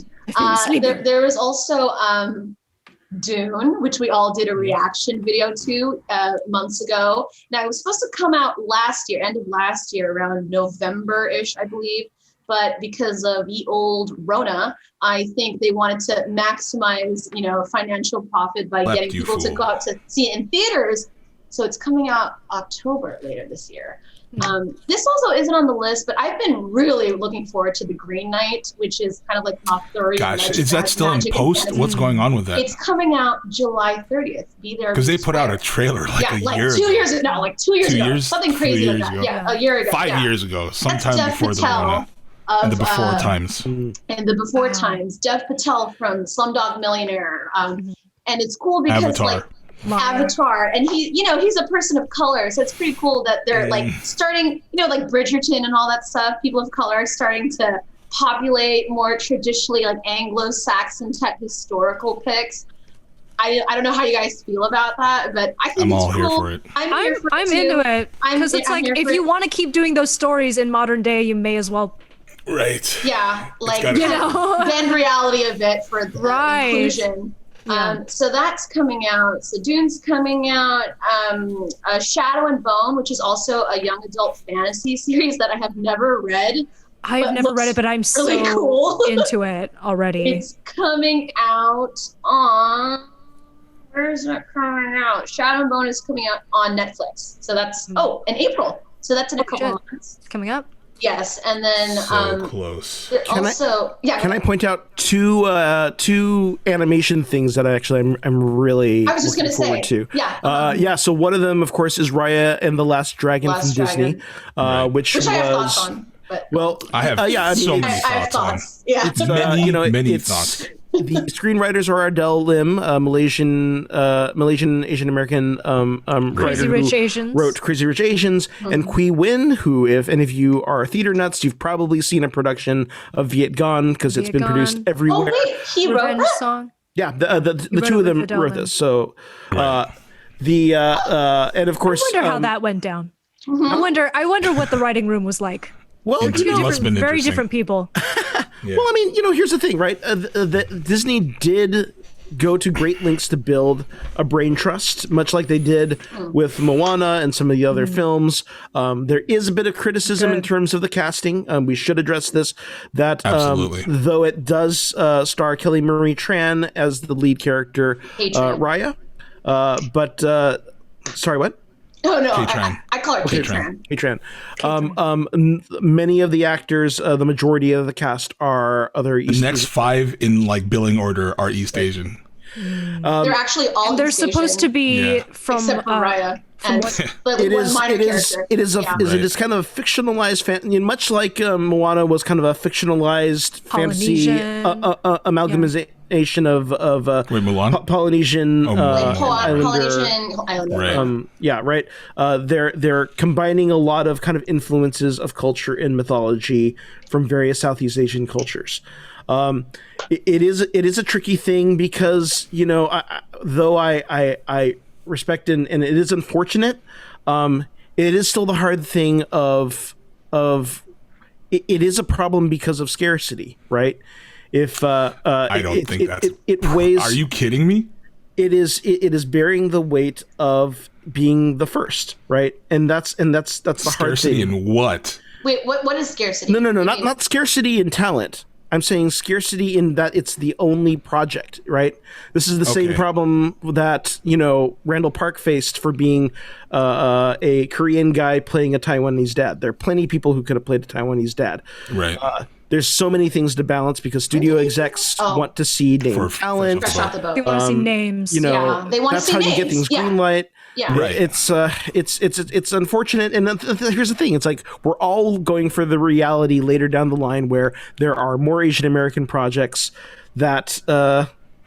sleeping. There was also Dune, which we all did a reaction video to months ago. Now, it was supposed to come out last year, end of last year, around November-ish, I believe. But because of the old Rona, I think they wanted to maximize, financial profit by Left getting you people to fool. go out to see it in theaters. So it's coming out October later this year. This also isn't on the list, but I've been really looking forward to The Green Knight, which is kind of like an Arthurian Gosh, legend is that as still in magic and post? fantasy. What's going on with that? It's coming out July 30th. Be there. Because they be put out a square. trailer like a like year 2 ago. years ago. No, like 2 years 2 ago. years? Something 3 crazy like years that. ago? Yeah, a year ago. 5 yeah. years ago, sometime Dev before the Patel Rona and the of, before times. And the before times. Dev Patel from Slumdog Millionaire. And it's cool because Avatar. Avatar, and he's a person of color, so it's pretty cool that they're like starting, like Bridgerton and all that stuff. People of color are starting to populate more traditionally like Anglo-Saxon type historical picks. I don't know how you guys feel about that, but I think I'm it's all here cool. for it. I'm here for it I'm too. into it because it's I'm like here if for you it. want to keep doing those stories in modern day, you may as well. Right. Yeah, like gotta be. bend reality a bit for the Right. inclusion. Yeah. So that's coming out. So Dune's coming out. Shadow and Bone, which is also a young adult fantasy series that I have never read. I've But never read it, but I'm really so cool. into it already. It's coming out on. Where is it coming out? Shadow and Bone is coming out on Netflix. So that's in April. So that's in a couple shit. months. It's coming up. Yes, and then So close. Can I- also Can I point out two animation things that I'm really I was just looking gonna forward say, to? Yeah. So one of them, of course, is Raya and the Last Dragon Last from Dragon. Disney, which which I have was thoughts on, but well. I have I so many I have thoughts on. thoughts. Yeah. It's, Many it's, thoughts. The screenwriters are Ardell Lim, a Malaysian Asian American writer Crazy Rich who Asians. wrote Crazy Rich Asians, and Quy Nguyen, who, if any of you are theater nuts, you've probably seen a production of Viet Gone because it's Viet been produced Gone. Oh everywhere. wait, he wrote Revenge that. song. Yeah, the wrote two it of them with Ardell wrote Lim. this. So and of I course, wonder how that went down. I wonder what the writing room was like. well, It you know, must have been Very interesting. different people. Yeah. well, I mean, here's the thing, right? Disney did go to great lengths to build a brain trust, much like they did with Moana and some of the other films. There is a bit of criticism in Good. terms of the casting. We should address this. That Absolutely. though it does star Kelly Marie Tran as the lead character, Hey, Tran. Raya. But sorry, what? Oh no, K-Tran. I call her K-Tran. K-Tran. Hey, Tran. Many of the actors, the majority of the cast are other The East next 5 in like billing order are East Asian. They're actually all They're East supposed to Asian, be Yeah. from except for Raya and but It one is. minor It is. character. It is. Yeah. It is kind of a fictionalized, much like Moana was kind of a fictionalized fantasy Polynesian. amalgamation of Wait, Mulan? Polynesian Oh, Like Mulan. Polynesian Islander. Right. yeah, right. They're combining a lot of kind of influences of culture and mythology from various Southeast Asian cultures. It is a tricky thing because though I respect and it is unfortunate. it is still the hard thing of it is a problem because of scarcity, right? If I don't think that's it weighs. Are you kidding me? It is bearing the weight of being the first, right? And that's the hard Scarcity thing. in what? Wait, what is scarcity? No, not scarcity in talent. I'm saying scarcity in that it's the only project, right? This is the same Okay. problem that, Randall Park faced for being a Korean guy playing a Taiwanese dad. There are plenty of people who could have played a Taiwanese dad. Right. There's so many things to balance because studio execs want to see name For- talent. Fresh out the boat. They want to see names. Yeah, they wanna that's see how you get names. things green light. Yeah. Right. It's unfortunate, and here's the thing: it's like we're all going for the reality later down the line where there are more Asian American projects that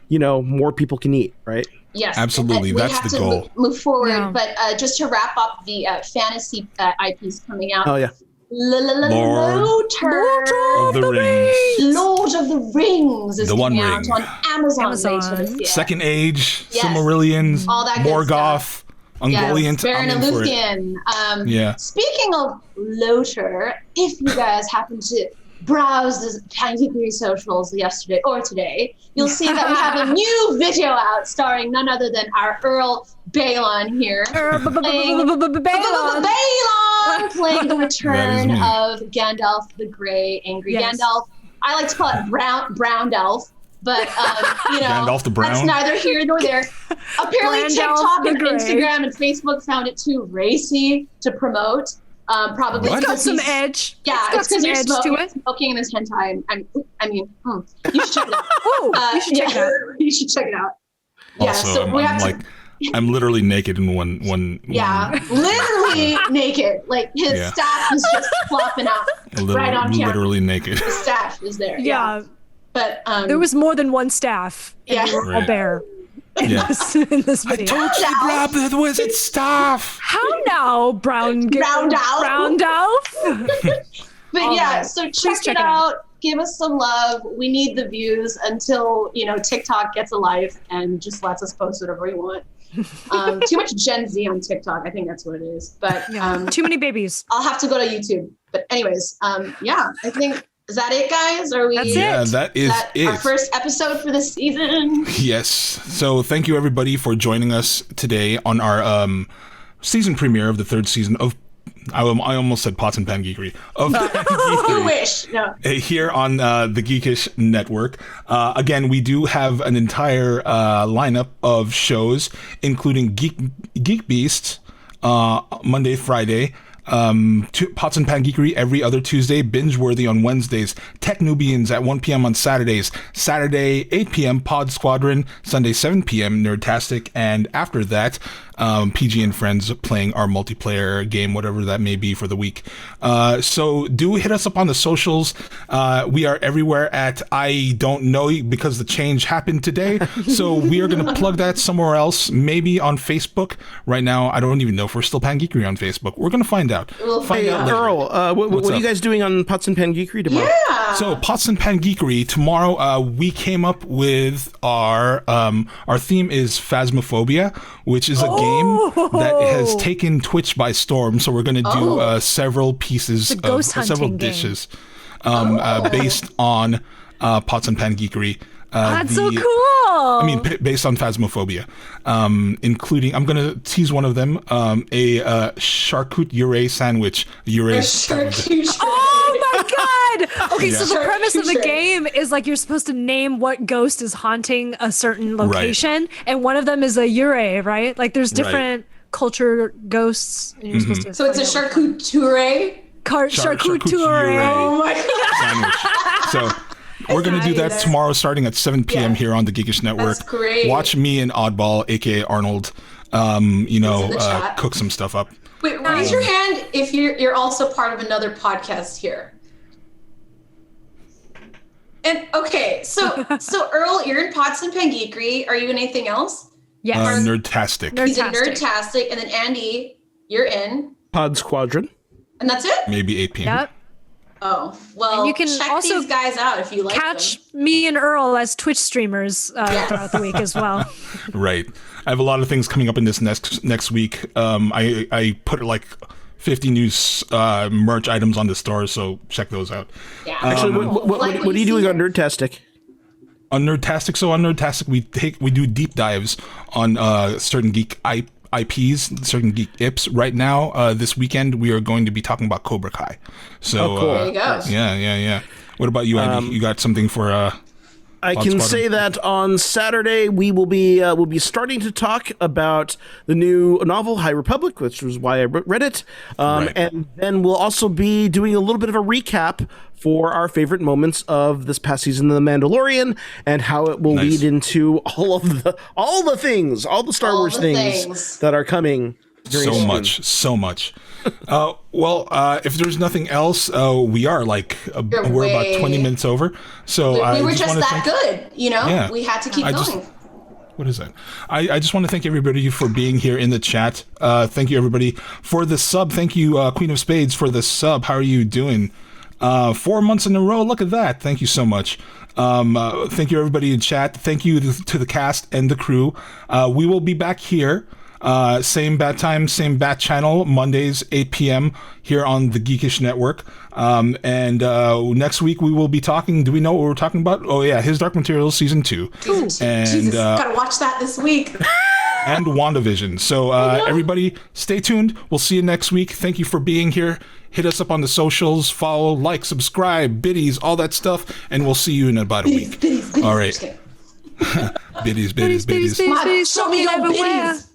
more people can eat, right? Yes, Absolutely. We That's have the to goal. Move forward, Yeah. but just to wrap up the fantasy IPs coming out. Oh yeah, Lord of the Rings. Lord of the Rings is The One coming out Ring. on Amazon, Amazon. later this year. Second Age, Yes. Silmarillions, All that good Morgoth, Ungoliant. Baron I'm in for it. Luthien. Yeah. Speaking of Loter, if you guys happen to browse the PanGeekery socials yesterday or today, you'll see that we have a new video out starring none other than our Earl Balon here. Balon playing the return me. of Gandalf the Grey, Angry Yes. Gandalf. I like to call it Brown Elf, but Gandalf the Brown? that's neither here nor there. Apparently, Brandalf TikTok the and Grey. Instagram and Facebook found it too racy to promote. Probably What? It's got because some he's- edge. Yeah, It's got it's because some you're edge to it. smoking in this hentai. You should check it out. Oh, you should check it out. You should check it out. Yeah, Also, so we have to. I'm literally naked in one. Yeah, literally naked. Like his Yeah. staff is just flopping out right on camera. Literally naked. His staff is there. Yeah, But there was more than one staff. And Yeah. they were all Right. bare Yeah. in this I video. told you to grab the wizard staff. How now, Brown Brown Elf? Brown Elf? But All yeah, right. so Please check it out. Give us some love. We need the views until TikTok gets a life and just lets us post whatever we want. Too much Gen Z on TikTok. I think that's what it is. But Too many babies. I'll have to go to YouTube. But anyways, I think is that it, guys? Are we? That's it. Yeah, that is it. Our first episode for the season. Yes. So thank you everybody for joining us today on our season premiere of the third season of. I almost said Pots and PanGeekery of You PanGeekery. wish. No. Here on the Geekish Network. Again, we do have an entire lineup of shows, including Geek Beasts, Monday, Friday, Pots and PanGeekery every other Tuesday, Binge Worthy on Wednesdays, Tech Nubians at 1 p.m. on Saturdays, Saturday 8 p.m. Pod Squadron, Sunday 7 p.m. Nerdtastic, and after that, PG and Friends playing our multiplayer game, whatever that may be for the week. So do hit us up on the socials. We are everywhere at I don't know because the change happened today. So we are going to plug that somewhere else, maybe on Facebook. Right now, I don't even know if we're still PanGeekery on Facebook. We're going to find out. We'll Find out later. Earl, what What's are you up? guys doing on Pots and PanGeekery tomorrow? So Pots and PanGeekery tomorrow. We came up with our theme is Phasmophobia, which is a game that has taken Twitch by storm. So we're going to do several pieces It's a ghost of several hunting game. dishes based on Pots and PanGeekery. That's so cool. I mean, based on Phasmophobia, including, I'm going to tease one of them, a charcuterie sandwich. Charcuterie. Oh my god! Okay, so the premise of the Charcuterie. game is like you're supposed to name what ghost is haunting a certain location, and one of them is a yurei, right? Like there's different culture ghosts, and you're supposed to. So it's a find out what charcuterie. charcuterie. Oh my god. Sandwich. So we're going to do that tomorrow starting at 7 p.m. Yeah. here on the Geekish Network. That's great. Watch me and Oddball, aka Arnold, the chat. cook some stuff up. Wait, raise your hand if you're also part of another podcast here. And okay, so Earl, you're in Pots and PanGeekery. Are you in anything else? Yes. Nerdtastic. He's in Nerdtastic. Nerdtastic, and then Andy, you're in, Pod Squadron. and that's it. Maybe 8 p.m. Yep. Oh well, And you can check also these guys out if you like Catch them. me and Earl as Twitch streamers throughout the week as well. Right. I have a lot of things coming up in this next week. I put like 50 new merch items on the store, so check those out. Yeah. Actually, what are you doing on Nerdtastic? On Nerdtastic, we do deep dives on certain geek IPs, certain geek IPs. Right now, this weekend, we are going to be talking about Cobra Kai. So, cool. There you go. Yeah. What about you, Andy? You got something for... I can say that on Saturday we will be starting to talk about the new novel High Republic, which was why I read it, Right. and then we'll also be doing a little bit of a recap for our favorite moments of this past season of The Mandalorian and how it will lead into all the Star Wars things that are coming. Very soon. So much. Well, if there's nothing else, we are we're about 20 minutes over. So We were I just that good, you know? Yeah. We had to keep going. What is that? I just want to thank everybody for being here in the chat. Thank you, everybody, for the sub. Thank you, Queen of Spades, for the sub. How are you doing? 4 months in a row. Look at that. Thank you so much. Thank you, everybody in chat. Thank you to the cast and the crew. We will be back here. Same bat time, same bat channel, Mondays, 8 p.m. here on the Geekish Network. And next week we will be talking. Do we know what we're talking about? Oh, yeah, His Dark Materials Season 2. And, Jesus, gotta watch that this week. and WandaVision. So, everybody, stay tuned. We'll see you next week. Thank you for being here. Hit us up on the socials, follow, like, subscribe, biddies, all that stuff. And we'll see you in about a week. Biddies. All right. Biddies. Show me your biddies.